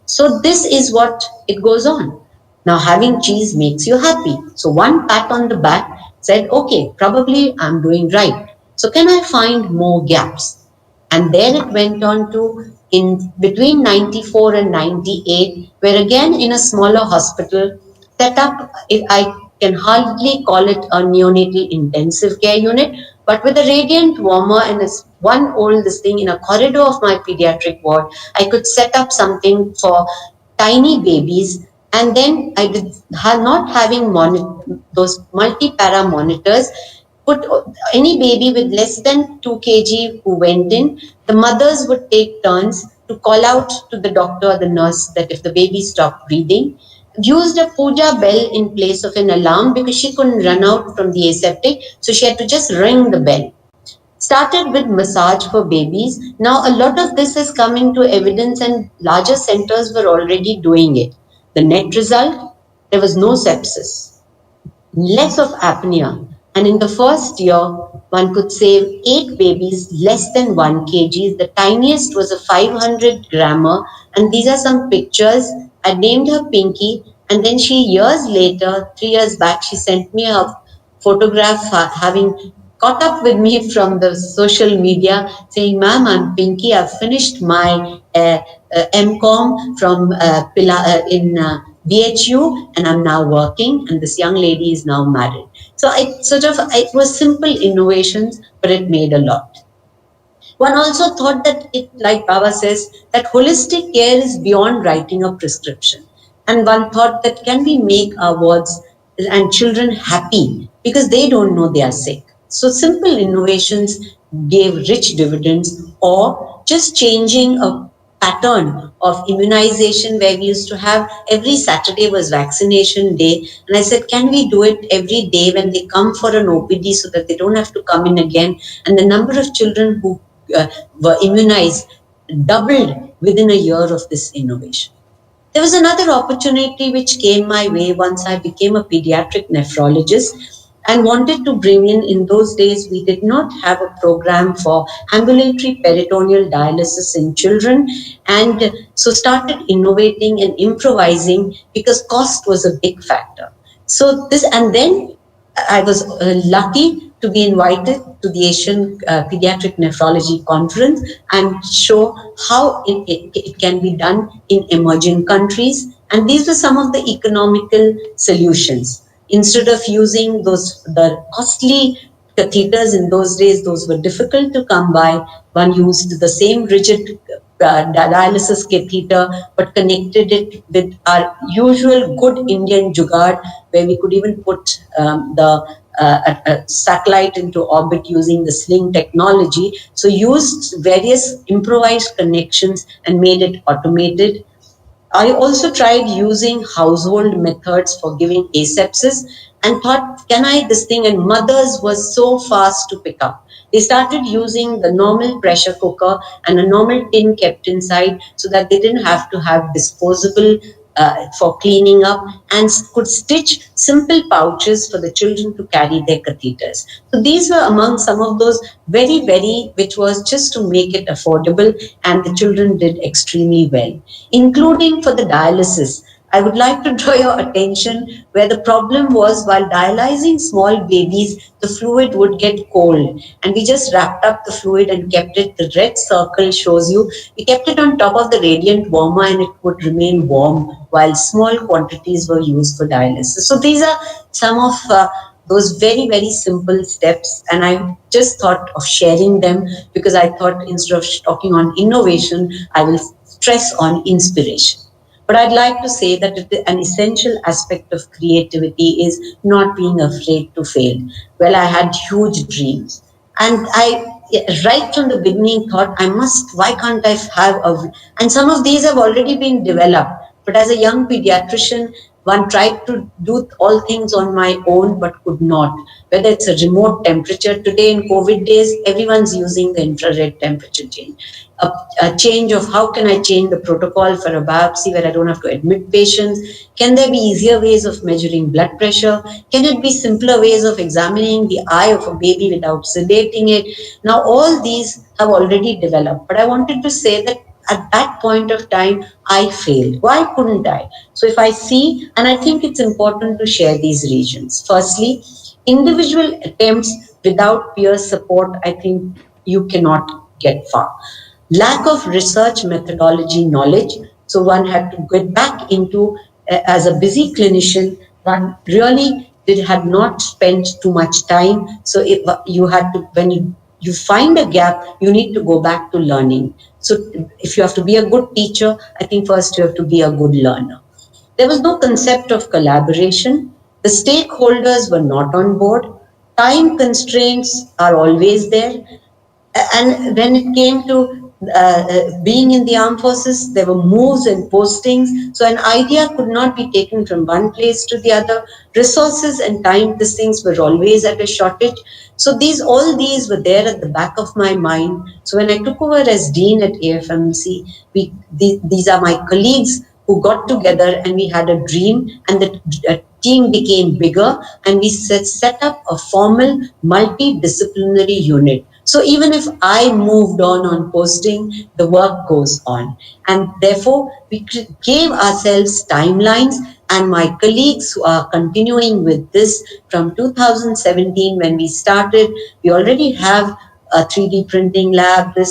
So this is what it goes on. Now, having cheese makes you happy. So one pat on the back said, okay, probably I'm doing right. So can I find more gaps? And then it went on to in between 94 and 98, where again in a smaller hospital, set up, I can hardly call it a neonatal intensive care unit, but with a radiant warmer and one old this thing in a corridor of my pediatric ward, I could set up something for tiny babies. And then I did not having those multi-para monitors, put any baby with less than 2 kg who went in, the mothers would take turns to call out to the doctor or the nurse that if the baby stopped breathing. Used a puja bell in place of an alarm because she couldn't run out from the aseptic, so she had to just ring the bell. Started with massage for babies. Now a lot of this is coming to evidence and larger centers were already doing it. The net result, there was no sepsis, less of apnea, and in the first year, one could save 8 babies less than 1 kg. The tiniest was a 500 grammer, and these are some pictures. I named her Pinky, and then she years later, 3 years back, she sent me a photograph having caught up with me from the social media saying, Ma'am, I'm Pinky, I've finished my MCOM from in BHU and I'm now working, and this young lady is now married. So it was simple innovations, but it made a lot. One also thought that it, like Baba says, that holistic care is beyond writing a prescription. And one thought that can we make our wards and children happy because they don't know they are sick. So simple innovations gave rich dividends, or just changing a pattern of immunization where we used to have every Saturday was vaccination day. And I said, can we do it every day when they come for an OPD so that they don't have to come in again? And the number of children who were immunized doubled within a year of this innovation. There was another opportunity which came my way once I became a pediatric nephrologist and wanted to bring in those days, we did not have a program for ambulatory peritoneal dialysis in children, and so started innovating and improvising because cost was a big factor. So this, and then I was lucky to be invited to the Asian Pediatric Nephrology Conference and show how it can be done in emerging countries. And these were some of the economical solutions. Instead of using the costly catheters in those days, those were difficult to come by. One used the same rigid dialysis catheter, but connected it with our usual good Indian jugaad, where we could even put a satellite into orbit using the sling technology. So used various improvised connections and made it automated. I also tried using household methods for giving asepsis and thought, can I this thing? And mothers were so fast to pick up. They started using the normal pressure cooker and a normal tin kept inside so that they didn't have to have disposable for cleaning up, and could stitch simple pouches for the children to carry their catheters. So these were among some of those which was just to make it affordable, and the children did extremely well, including for the dialysis. I would like to draw your attention where the problem was while dialyzing small babies, the fluid would get cold, and we just wrapped up the fluid and kept it. The red circle shows you, we kept it on top of the radiant warmer and it would remain warm while small quantities were used for dialysis. So these are some of those very, very simple steps, and I just thought of sharing them because I thought instead of talking on innovation, I will stress on inspiration. But I'd like to say that an essential aspect of creativity is not being afraid to fail. Well, I had huge dreams, and I, right from the beginning, thought why can't I and some of these have already been developed. But as a young pediatrician, one tried to do all things on my own but could not. Whether it's a remote temperature, today in COVID days, everyone's using the infrared temperature change. A change of how can I change the protocol for a biopsy where I don't have to admit patients? Can there be easier ways of measuring blood pressure? Can it be simpler ways of examining the eye of a baby without sedating it? Now, all these have already developed, but I wanted to say that at that point of time, I failed. Why couldn't I? So if I see, and I think it's important to share these regions. Firstly, individual attempts without peer support, I think you cannot get far. Lack of research methodology knowledge. So one had to get back into, as a busy clinician, one really had not spent too much time. So you had to, when you find a gap, you need to go back to learning. So if you have to be a good teacher, I think first you have to be a good learner. There was no concept of collaboration. The stakeholders were not on board. Time constraints are always there. And when it came to being in the armed forces, there were moves and postings. So an idea could not be taken from one place to the other. Resources and time, these things were always at a shortage. So all these were there at the back of my mind. So when I took over as dean at AFMC, these are my colleagues who got together and we had a dream, and the team became bigger, and we set up a formal multidisciplinary unit. So even if I moved on posting, the work goes on. And therefore, we gave ourselves timelines, and my colleagues who are continuing with this from 2017 when we started, we already have a 3D printing lab. It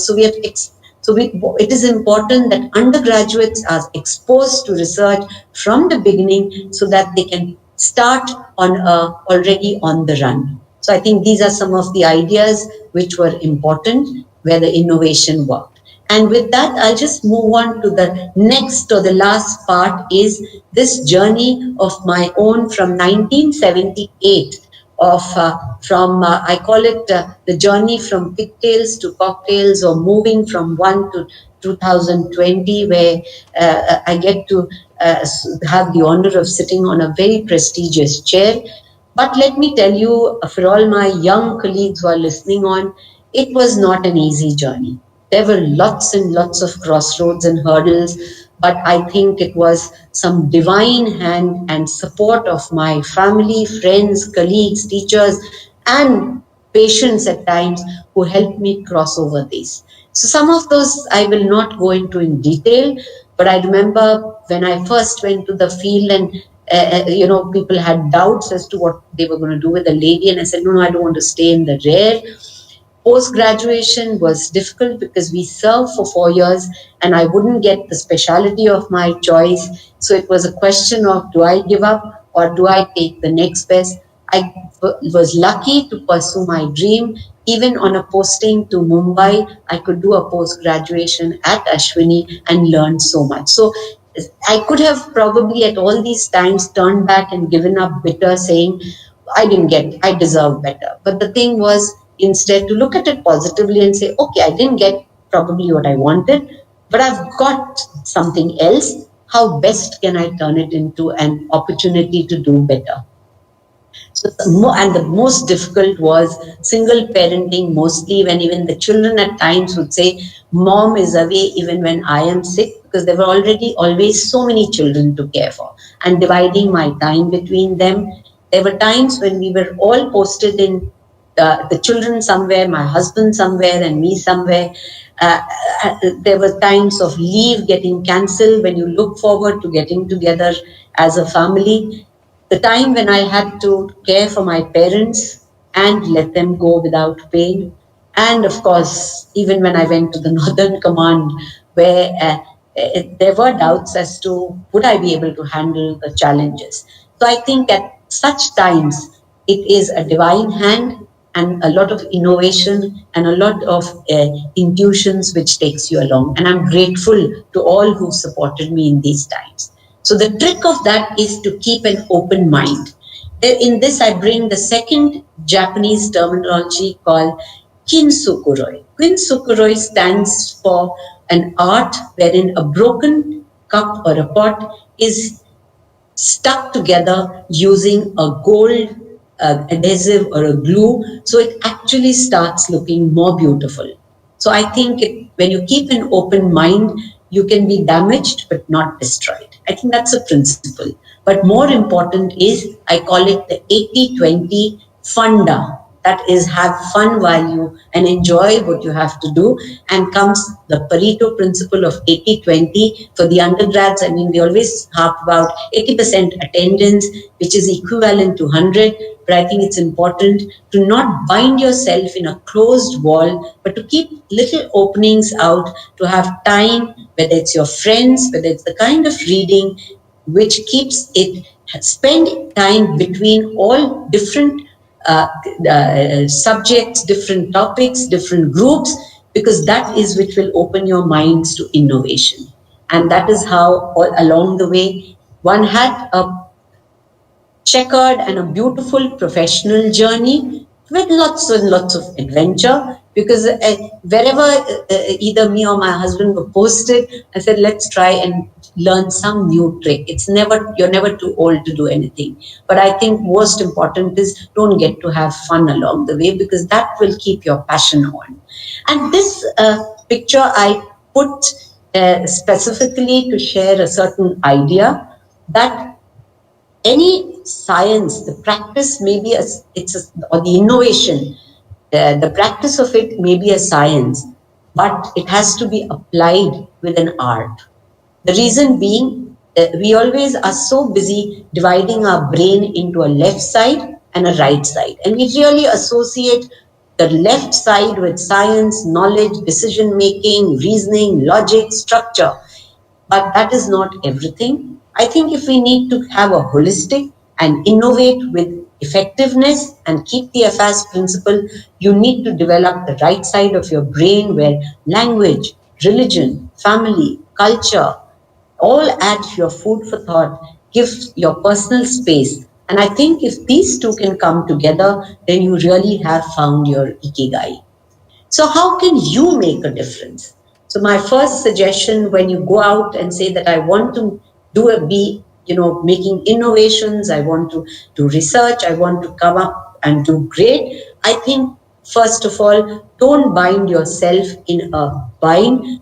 is important that undergraduates are exposed to research from the beginning so that they can start already on the run. So I think these are some of the ideas which were important where the innovation worked. And with that, I'll just move on to the next or the last part is this journey of my own from 1978 I call it the journey from pigtails to cocktails, or moving from one to 2020, where I get to have the honor of sitting on a very prestigious chair. But let me tell you, for all my young colleagues who are listening on, it was not an easy journey. There were lots and lots of crossroads and hurdles, but I think it was some divine hand and support of my family, friends, colleagues, teachers, and patients at times who helped me cross over these. So some of those I will not go into in detail, but I remember when I first went to the field and people had doubts as to what they were going to do with the lady, and I said, no, I don't want to stay in the rear. Post graduation was difficult because we served for 4 years and I wouldn't get the specialty of my choice. So it was a question of, do I give up or do I take the next best? I was lucky to pursue my dream. Even on a posting to Mumbai, I could do a post graduation at Ashwini and learn so much. So I could have probably at all these times turned back and given up bitter, saying, I deserve better. But the thing was, instead to look at it positively and say, okay, I didn't get probably what I wanted, but I've got something else. How best can I turn it into an opportunity to do better? So, and the most difficult was single parenting, mostly when even the children at times would say, Mom is away even when I am sick, because there were already always so many children to care for, and dividing my time between them. There were times when we were all posted in the children somewhere, my husband somewhere, and me somewhere. There were times of leave getting cancelled when you look forward to getting together as a family. The time when I had to care for my parents and let them go without pain. And of course, even when I went to the Northern Command, where there were doubts as to would I be able to handle the challenges. So I think at such times, it is a divine hand and a lot of innovation and a lot of intuitions which takes you along. And I'm grateful to all who supported me in these times. So the trick of that is to keep an open mind. In this, I bring the second Japanese terminology called Kinsukuroi. Kinsukuroi stands for an art wherein a broken cup or a pot is stuck together using a gold adhesive or a glue, so it actually starts looking more beautiful. So I think when you keep an open mind, you can be damaged but not destroyed. I think that's a principle. But more important is, I call it the 80-20 funda. That is, have fun while you and enjoy what you have to do. And comes the Pareto principle of 80-20 for the undergrads. I mean, we always harp about 80% attendance, which is equivalent to 100. But I think it's important to not bind yourself in a closed wall, but to keep little openings out, to have time, whether it's your friends, whether it's the kind of reading which keeps it, spend time between all different subjects, different topics, different groups, because that is which will open your minds to innovation. And that is how all along the way, one had a checkered and a beautiful professional journey with lots and lots of adventure, because wherever either me or my husband were posted, I said, let's try and learn some new trick. You're never too old to do anything. But I think most important is, don't get to have fun along the way, because that will keep your passion on. And this picture I put specifically to share a certain idea that any science, the practice may be or the innovation, the practice of it may be a science, but it has to be applied with an art. The reason being, we always are so busy dividing our brain into a left side and a right side, and we really associate the left side with science, knowledge, decision making, reasoning, logic, structure. But that is not everything. I think if we need to have a holistic and innovate with effectiveness and keep the FAS principle, you need to develop the right side of your brain, where language, religion, family, culture, all add your food for thought, give your personal space. And I think if these two can come together, then you really have found your ikigai. So how can you make a difference? So my first suggestion, when you go out and say that I want to making innovations, I want to do research, I want to come up and do great, I think first of all, don't bind yourself in a bind.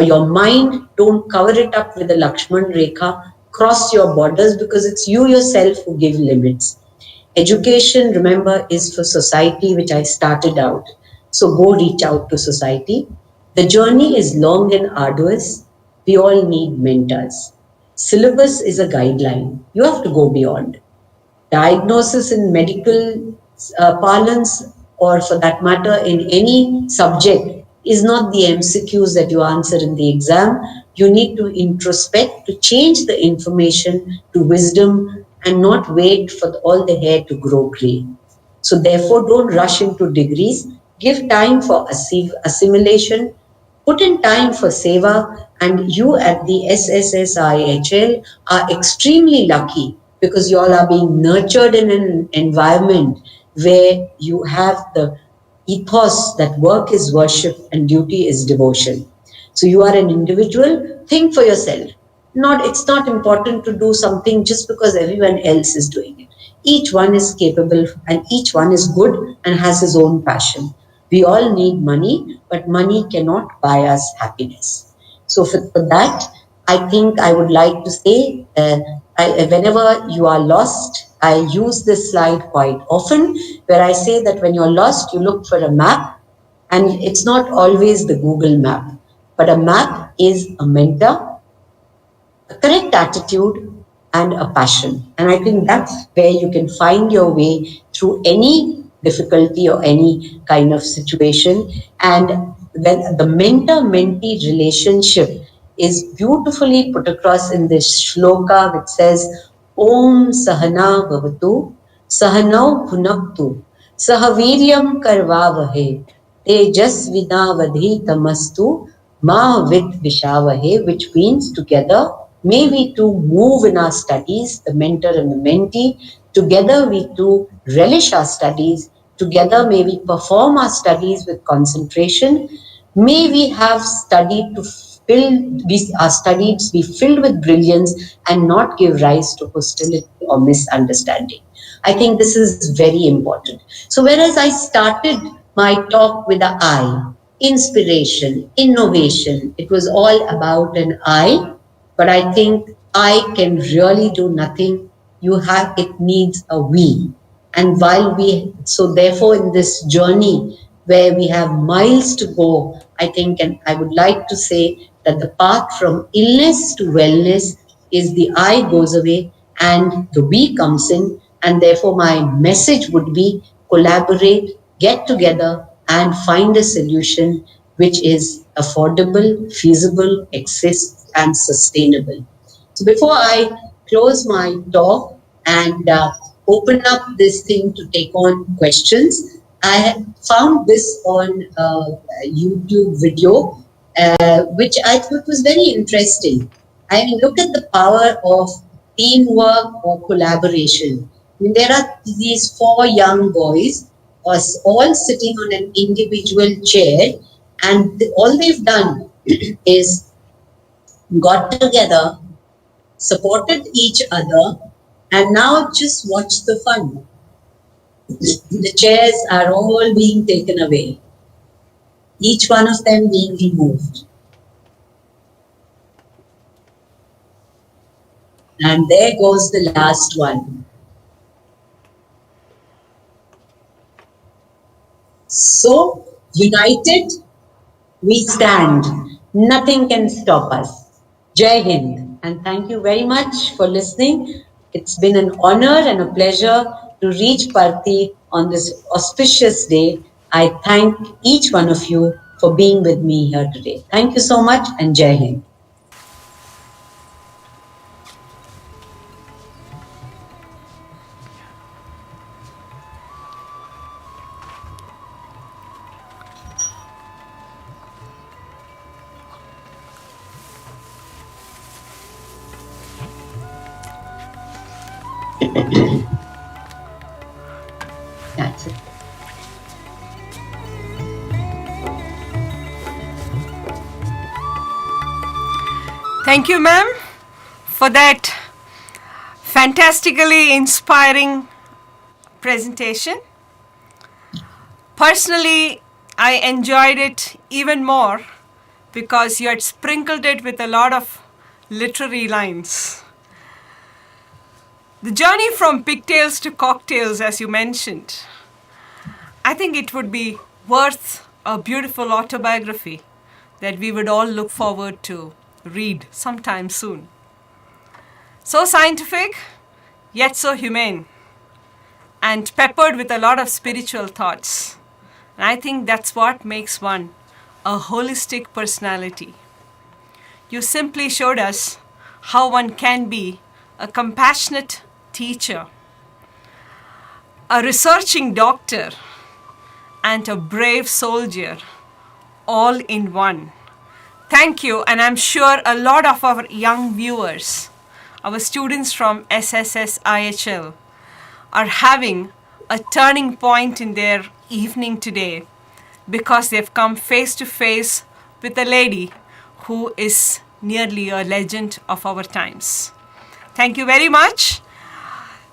Your mind, don't cover it up with a Lakshman Rekha, cross your borders, because it's you yourself who give limits. Education, remember, is for society, which I started out. So go reach out to society. The journey is long and arduous. We all need mentors. Syllabus is a guideline. You have to go beyond. Diagnosis in medical parlance, or for that matter in any subject, is not the MCQs that you answer in the exam. You need to introspect, to change the information to wisdom and not wait for all the hair to grow grey. So therefore, don't rush into degrees. Give time for assimilation. Put in time for seva, and you at the SSSIHL are extremely lucky because you all are being nurtured in an environment where you have the ethos that work is worship and duty is devotion. So you are an individual, think for yourself. It's not important to do something just because everyone else is doing it. Each one is capable and each one is good and has his own passion. We all need money, but money cannot buy us happiness. So for that, I think I would like to say, whenever you are lost, I use this slide quite often, where I say that when you're lost, you look for a map, and it's not always the Google map, but a map is a mentor, a correct attitude, and a passion. And I think that's where you can find your way through any difficulty or any kind of situation. And when the mentor-mentee relationship is beautifully put across in this shloka, which says, Om Sahana Bhavatu, Sahanau Bhunaktu, Sahaviryam Karvavahe, Tejasvidavadhi Tamastu, Ma Vid Vishavahe, which means together, may we too move in our studies, the mentor and the mentee. Together we too relish our studies. Together may we perform our studies with concentration. May we have studied to our studies be filled with brilliance and not give rise to hostility or misunderstanding. I think this is very important. So whereas I started my talk with the I, inspiration, innovation, it was all about an I, but I think I can really do nothing. It needs a we. And so therefore in this journey where we have miles to go, I think, and I would like to say that the path from illness to wellness is the I goes away and the we comes in. And therefore my message would be collaborate, get together and find a solution which is affordable, feasible, accessible and sustainable. So before I close my talk and open up this thing to take on questions, I found this on a YouTube video, which I thought was very interesting. I mean, look at the power of teamwork or collaboration. I mean, there are these 4 young boys all sitting on an individual chair, and all they've done is got together, supported each other, and now just watch the fun. The chairs are all being taken away, each one of them being removed. And there goes the last one. So, united, we stand. Nothing can stop us. Jai Hind. And thank you very much for listening. It's been an honor and a pleasure to reach Parthi on this auspicious day. I thank each one of you for being with me here today. Thank you so much and Jai Hind. That's it. Thank you, ma'am, for that fantastically inspiring presentation. Personally, I enjoyed it even more because you had sprinkled it with a lot of literary lines. The journey from pigtails to cocktails, as you mentioned, I think it would be worth a beautiful autobiography that we would all look forward to read sometime soon. So scientific, yet so humane, and peppered with a lot of spiritual thoughts. And I think that's what makes one a holistic personality. You simply showed us how one can be a compassionate teacher, a researching doctor, and a brave soldier, all in one. Thank you, and I'm sure a lot of our young viewers, our students from SSSIHL, are having a turning point in their evening today because they've come face to face with a lady who is nearly a legend of our times. Thank you very much.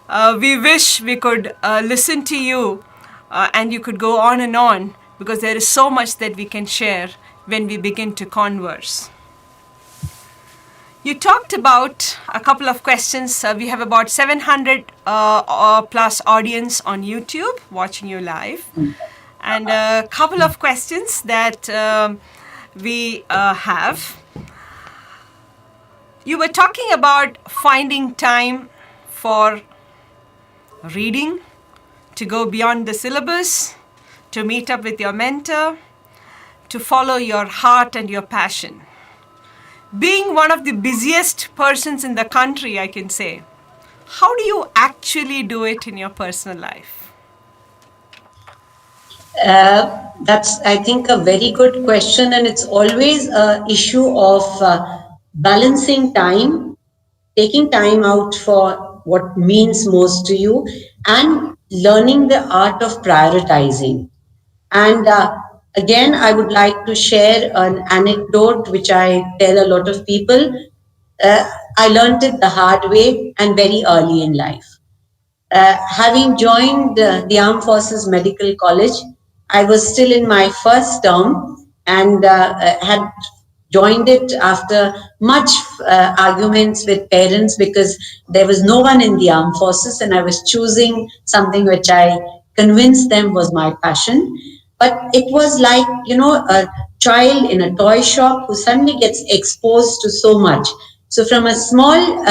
We wish we could listen to you and you could go on and on, because there is so much that we can share when we begin to converse. You talked about a couple of questions. We have about 700 plus audience on YouTube watching you live. And a couple of questions that we have. You were talking about finding time for reading, to go beyond the syllabus, to meet up with your mentor, to follow your heart and your passion. Being one of the busiest persons in the country, I can say, how do you actually do it in your personal life? That's, I think, a very good question, and it's always an issue of balancing time, taking time out for what means most to you, and learning the art of prioritizing. And again, I would like to share an anecdote which I tell a lot of people. I learned it the hard way and very early in life. Having joined the Armed Forces Medical College, I was still in my first term and had joined it after much arguments with parents because there was no one in the armed forces and I was choosing something which I convinced them was my passion. But it was like, a child in a toy shop who suddenly gets exposed to so much. So from a small,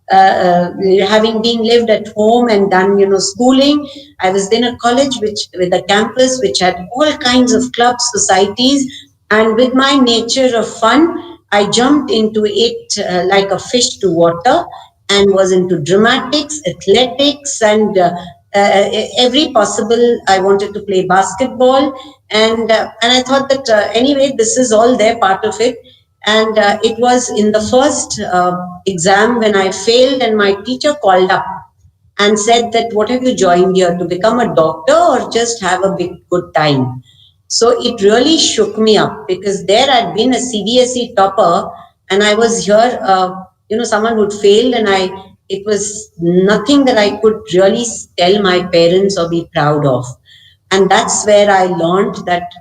having been lived at home and done, schooling, I was in a college with a campus which had all kinds of clubs, societies, and with my nature of fun, I jumped into it like a fish to water and was into dramatics, athletics, and every possible. I wanted to play basketball, and I thought that anyway, this is all there, part of it. And it was in the first exam when I failed, and my teacher called up and said that, what have you joined here, to become a doctor or just have a big good time? So it really shook me up because there I'd been a CBSE topper and I was here, someone who'd failed, and it was nothing that I could really tell my parents or be proud of. And that's where I learned that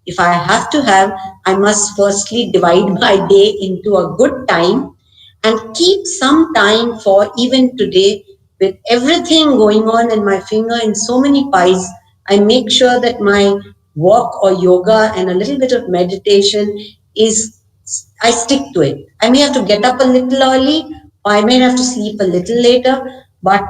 if I have to have, I must firstly divide my day into a good time and keep some time for, even today, with everything going on in my finger in so many pies, I make sure that my walk or yoga and a little bit of meditation I stick to it. I may have to get up a little early, or I may have to sleep a little later, but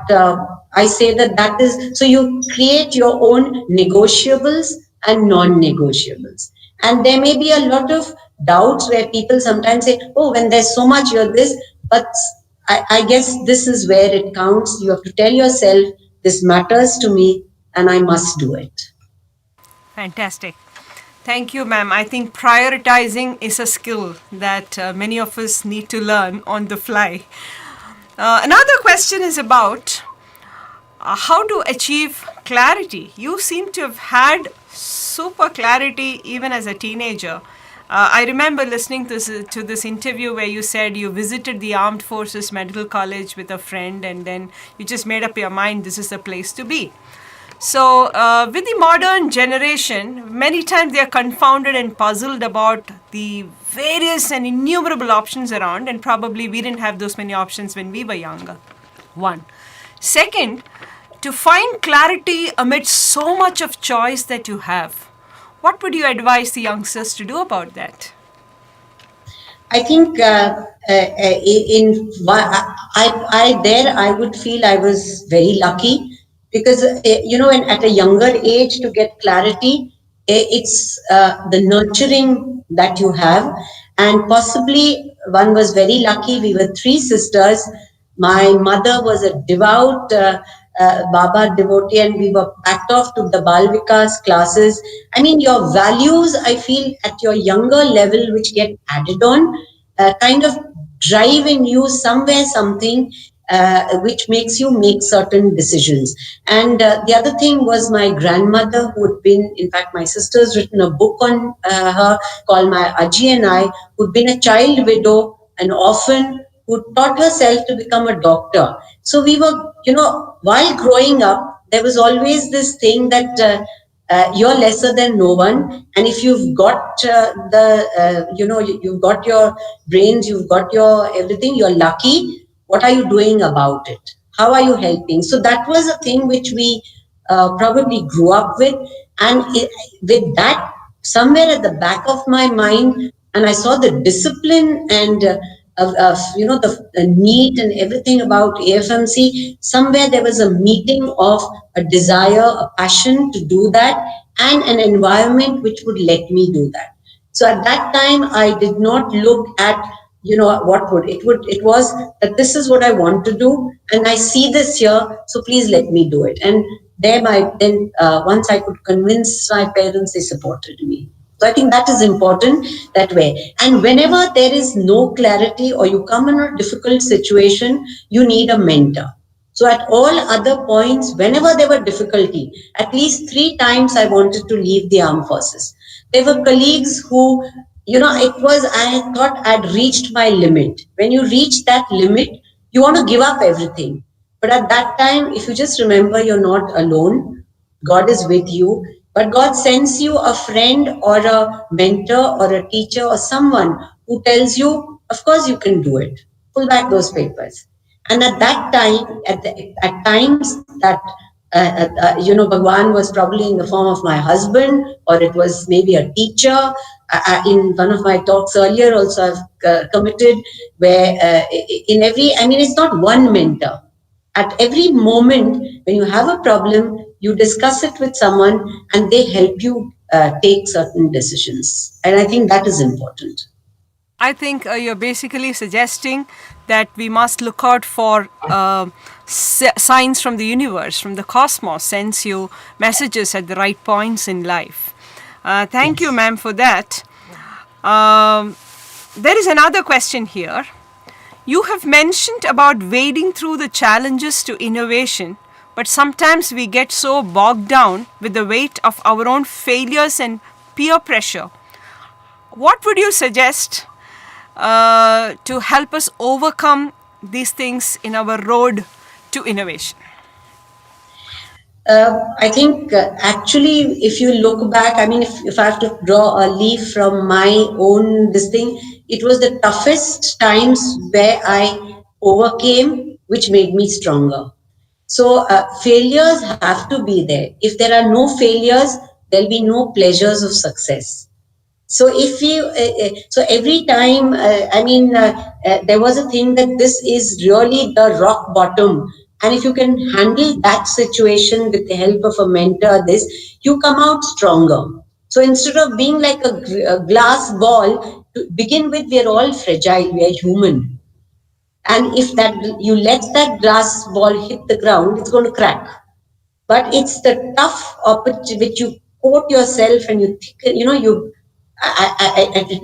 I say that is, so you create your own negotiables and non-negotiables. And there may be a lot of doubts where people sometimes say, oh, when there's so much, you're this, but I guess this is where it counts. You have to tell yourself, this matters to me and I must do it. Fantastic. Thank you, ma'am. I think prioritizing is a skill that many of us need to learn on the fly. Another question is about how to achieve clarity. You seem to have had super clarity even as a teenager. I remember listening to this interview where you said you visited the Armed Forces Medical College with a friend and then you just made up your mind this is the place to be. So with the modern generation, many times they are confounded and puzzled about the various and innumerable options around, and probably we didn't have those many options when we were younger. One. Second, to find clarity amidst so much of choice that you have, what would you advise the youngsters to do about that? I think I would feel I was very lucky because when at a younger age to get clarity, it's the nurturing that you have, and possibly one was very lucky. We were three sisters. My mother was a devout Baba devotee, and we were packed off to the Bal Vikas classes. I mean, your values, I feel, at your younger level, which get added on, kind of drive in you somewhere something which makes you make certain decisions. And the other thing was my grandmother, who had been, in fact, my sister's written a book on her called My Aji and I, who'd been a child widow, an orphan, who taught herself to become a doctor. So we were, while growing up, there was always this thing that you're lesser than no one, and if you've got you've got your brains, you've got your everything, you're lucky. What are you doing about it? How are you helping? So that was a thing which we probably grew up with, and with that somewhere at the back of my mind, and I saw the discipline and the need and everything about AFMC. Somewhere there was a meeting of a desire, a passion to do that, and an environment which would let me do that. So at that time, I did not look at what it was that this is what I want to do, and I see this here, so please let me do it. And then once I could convince my parents, they supported me. So I think that is important that way. And whenever there is no clarity or you come in a difficult situation, you need a mentor. So at all other points, whenever there were difficulty, at least 3 times I wanted to leave the armed forces. There were colleagues who, I thought I'd reached my limit. When you reach that limit, you want to give up everything. But at that time, if you just remember, you're not alone. God is with you. But God sends you a friend or a mentor or a teacher or someone who tells you, of course, you can do it. Pull back those papers. And at that time, at times that Bhagwan was probably in the form of my husband, or it was maybe a teacher. In one of my talks earlier, also I've committed where it's not one mentor. At every moment, when you have a problem, you discuss it with someone, and they help you take certain decisions. And I think that is important. I think you're basically suggesting that we must look out for signs from the universe, from the cosmos, sends you messages at the right points in life. Thank you, ma'am, for that. There is another question here. You have mentioned about wading through the challenges to innovation, but sometimes we get so bogged down with the weight of our own failures and peer pressure. What would you suggest to help us overcome these things in our road to innovation? I think actually, if you look back, if I have to draw a leaf from my own this thing, it was the toughest times where I overcame, which made me stronger. So failures have to be there. If there are no failures, there'll be no pleasures of success. So if you, so every time, there was a thing that this is really the rock bottom. And if you can handle that situation with the help of a mentor, you come out stronger. So instead of being like a glass ball, to begin with, we are all fragile, we are human. And if that you let that glass ball hit the ground, it's going to crack. But it's the tough opportunity which you quote yourself and it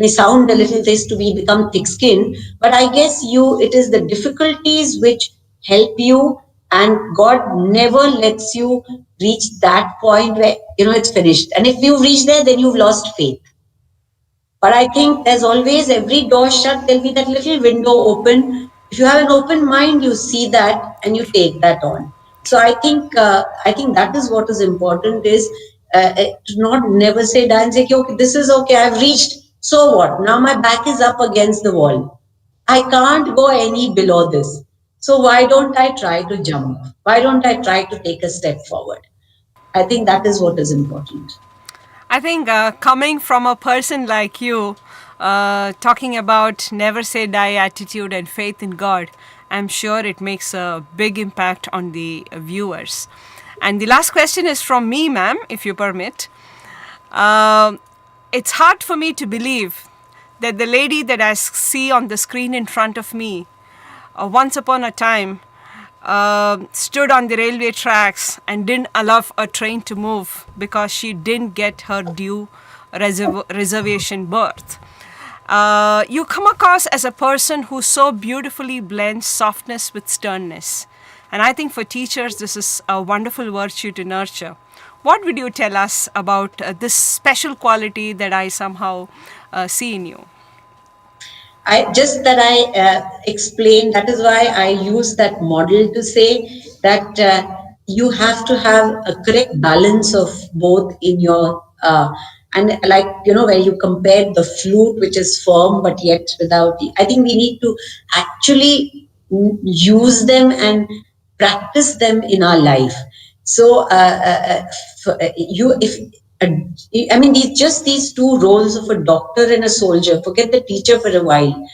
may sound a little this to be become thick skin, but I guess it is the difficulties which help you, and God never lets you reach that point where it's finished. And if you reach there, then you've lost faith. But I think there's always every door shut, there'll be that little window open. If you have an open mind, you see that and you take that on. So I think that is what is important, is to not never say die and say, okay, this is okay, I've reached. So what? Now my back is up against the wall. I can't go any below this. So why don't I try to jump? Why don't I try to take a step forward? I think that is what is important. I think coming from a person like you, talking about never say die attitude and faith in God. I'm sure it makes a big impact on the viewers. And the last question is from me, ma'am, if you permit. It's hard for me to believe that the lady that I see on the screen in front of me, once upon a time, stood on the railway tracks and didn't allow a train to move because she didn't get her due reservation berth. You come across as a person who so beautifully blends softness with sternness. And I think for teachers, this is a wonderful virtue to nurture. What would you tell us about this special quality that I somehow see in you? I explained, that is why I use that model to say that you have to have a correct balance of both in your, and like, where you compared the flute, which is firm, but yet without, I think we need to actually use them and practice them in our life. So these two roles of a doctor and a soldier. Forget the teacher for a while.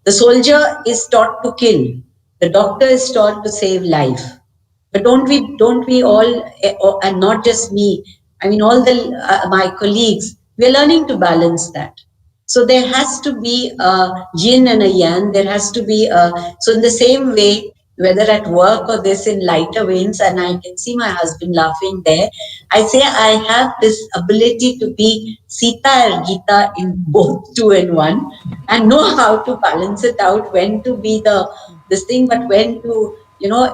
The soldier is taught to kill. The doctor is taught to save life. But don't we all, and not just me, I mean, all my colleagues, we're learning to balance that. So there has to be a yin and a yang. There has to be so in the same way, whether at work or this in lighter veins, and I can see my husband laughing there. I say I have this ability to be Sita and Gita in both two and one, and know how to balance it out, when to be this thing, but when to,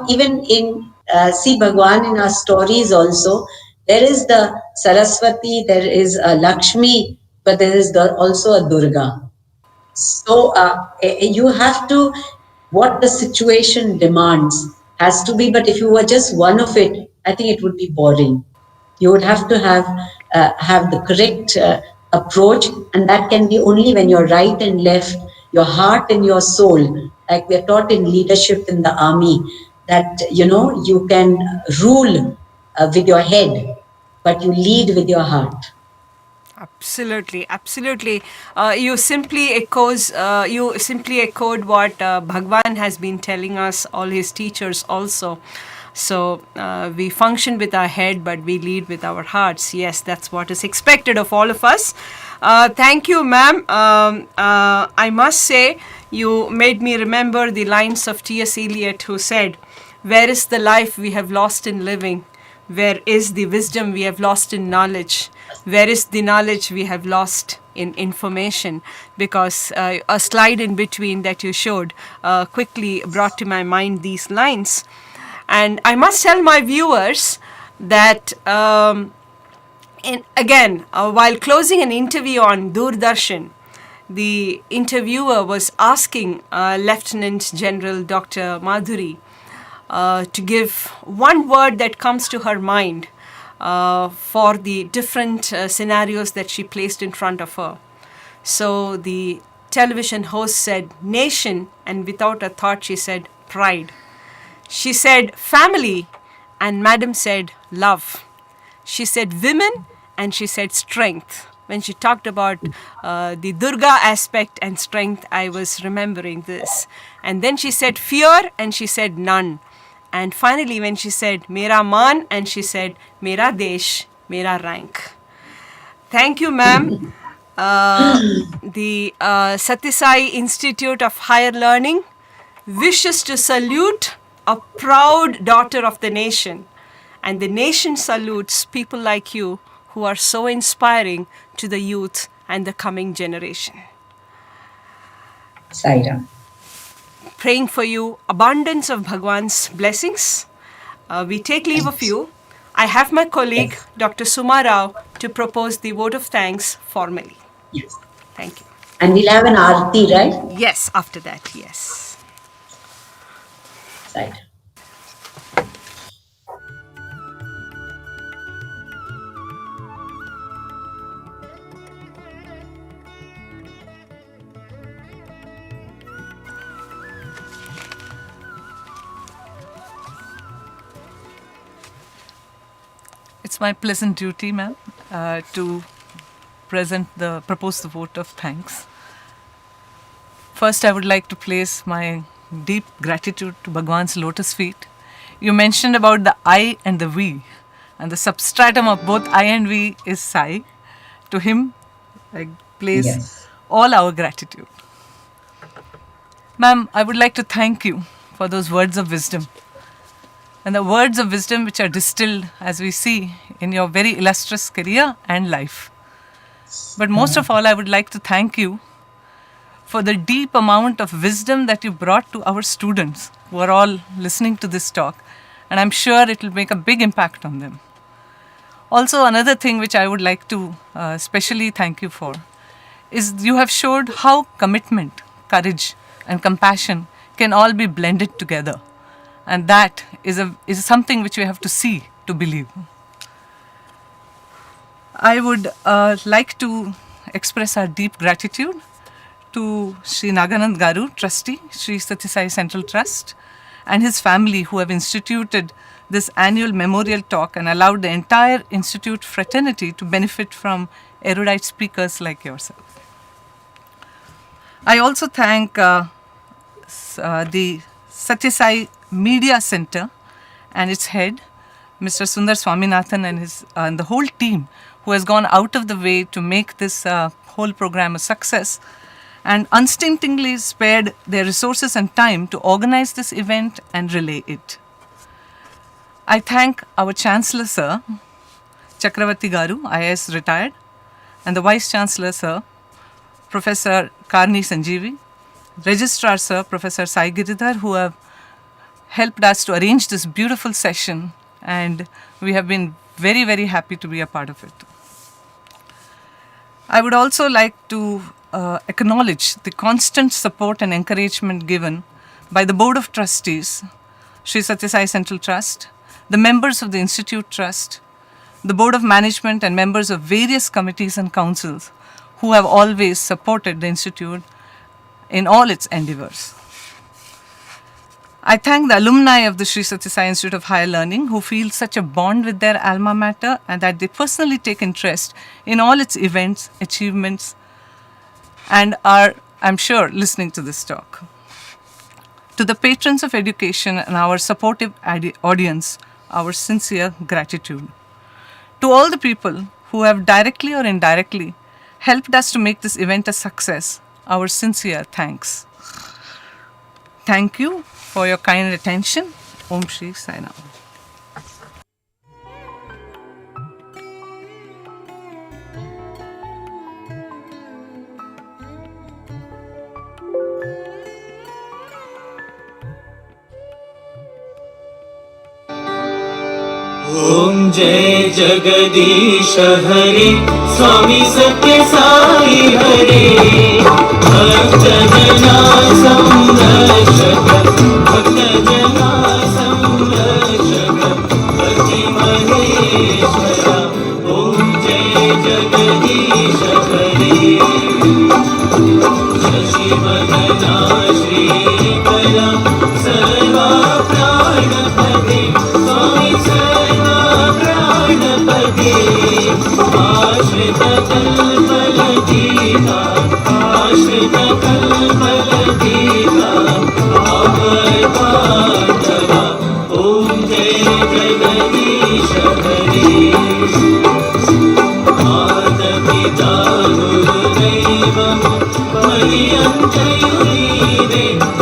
even in see Bhagwan in our stories also, there is the Saraswati, there is a Lakshmi, but there is also a Durga. So you have to, what the situation demands has to be, but if you were just one of it, I think it would be boring. You would have to have the correct approach, and that can be only when you're right and left, your heart and your soul. Like we're taught in leadership in the army, that you can rule with your head, but you lead with your heart. Absolutely, absolutely. You simply echoed what Bhagwan has been telling us, all his teachers also. So we function with our head, but we lead with our hearts. Yes, that's what is expected of all of us. Thank you, ma'am. I must say, you made me remember the lines of T.S. Eliot, who said, "Where is the life we have lost in living? Where is the wisdom we have lost in knowledge? Where is the knowledge we have lost in information?" Because a slide in between that you showed quickly brought to my mind these lines. And I must tell my viewers that, while closing an interview on Doordarshan, the interviewer was asking Lieutenant General Dr. Madhuri to give one word that comes to her mind for the different scenarios that she placed in front of her. So the television host said nation, and without a thought she said pride. She said family, and madam said love. She said women, and she said strength. When she talked about the Durga aspect and strength, I was remembering this. And then she said fear, and she said none. And finally, when she said Mera maan, and she said Mera desh, Mera rank. Thank you, ma'am. The Sathya Sai Institute of Higher Learning wishes to salute a proud daughter of the nation. And the nation salutes people like you who are so inspiring to the youth and the coming generation. Sairam. Praying for you abundance of Bhagwan's blessings. We take leave of you. I have my colleague, Yes. Dr. Suma Rao, to propose the vote of thanks formally. Yes. Thank you. And we'll have an aarti, right? Yes, after that, yes. Right. It's my pleasant duty, ma'am, to propose the vote of thanks. First, I would like to place my deep gratitude to Bhagwan's lotus feet. You mentioned about the I and the we, and the substratum of both I and we is Sai. To him, I place Yes. all our gratitude. Ma'am, I would like to thank you for those words of wisdom. And the words of wisdom which are distilled, as we see, in your very illustrious career and life. But most of all, I would like to thank you for the deep amount of wisdom that you brought to our students who are all listening to this talk. And I'm sure it will make a big impact on them. Also, another thing which I would like to specially thank you for is you have showed how commitment, courage, and compassion can all be blended together. And that is something which we have to see to believe. I would like to express our deep gratitude to Sri Naganand Garu, trustee, Sri Sathya Sai Central Trust, and his family who have instituted this annual memorial talk and allowed the entire institute fraternity to benefit from erudite speakers like yourself. I also thank the Sathya Sai Media Center and its head, Mr. Sundaraswamy and the whole team who has gone out of the way to make this whole program a success and unstintingly spared their resources and time to organize this event and relay it. I thank our Chancellor Sir, Chakravarti Garu, IAS retired, and the Vice Chancellor Sir, Professor Karni Sanjeevi, Registrar Sir, Professor Sai Giridhar, who have helped us to arrange this beautiful session, and we have been very, very happy to be a part of it. I would also like to acknowledge the constant support and encouragement given by the Board of Trustees, Sri Sathya Sai Central Trust, the members of the Institute Trust, the Board of Management and members of various committees and councils who have always supported the Institute in all its endeavors. I thank the alumni of the Sri Sathya Sai Institute of Higher Learning who feel such a bond with their alma mater and that they personally take interest in all its events, achievements, and are, I'm sure, listening to this talk. To the patrons of education and our supportive audience, our sincere gratitude. To all the people who have directly or indirectly helped us to make this event a success, our sincere thanks. Thank you for your kind attention. Om Shri Sai Ram. ओम जय जगदीश हरे स्वामी सत्य साई हरे भक्त जना संरक्षक भक्त जना संरक्षक पति महेश्वरा ओम जय जगदीश हरे शशि वदना श्रीकरा सर्वा प्राणपते स्वामी आश्रित कल्पलतीका आश्रित कल्पलतीका अवतारा ओम जय जगदीश हरे माता गुरुदैवं पर्यन्तयुनीरे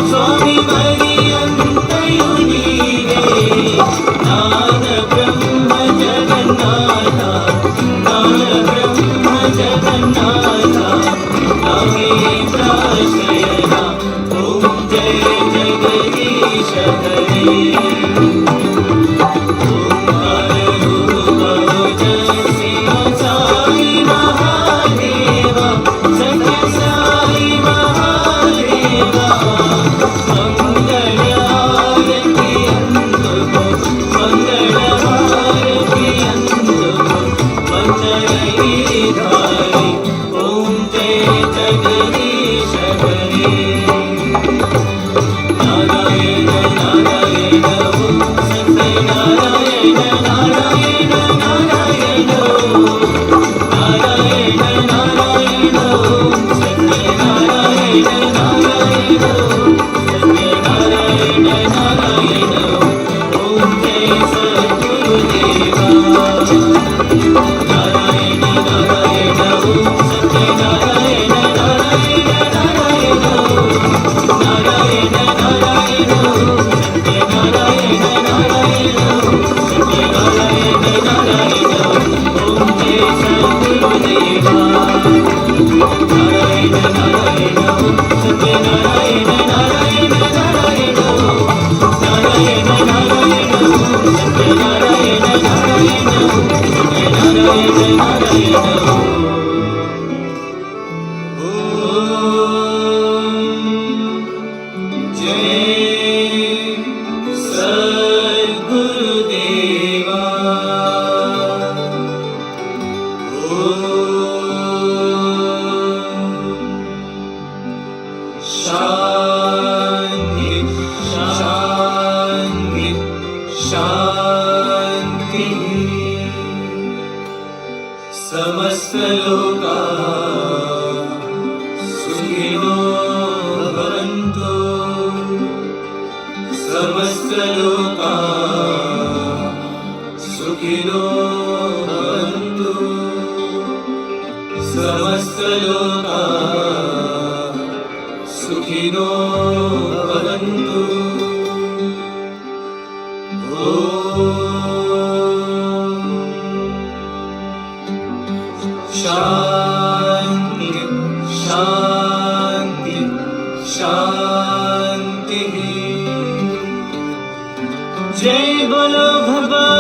स्वामी पर्यन्तयुनीरे नाद ब्रह्म जगन्नाथ जगन्नाथ नागेन्द्राश्रयः ॐ जय जगदीश हरे ओंकाररूपमोजस्वी साई महादेव सत्य साई महादेव मंगलहारति अंतुको मंगलहारति अंतुको मंगलगिरिधारी ओम जय जगदीश हरे नारायण नारायण ओम शान्तिः समस्तलोका सुखिनो भवन्तु समस्तलोका सुखिनो भवन्तु समस्तलोका सुखिनो भवन्तु शान्ति शान्ति शान्तिः जय बोलो भगवान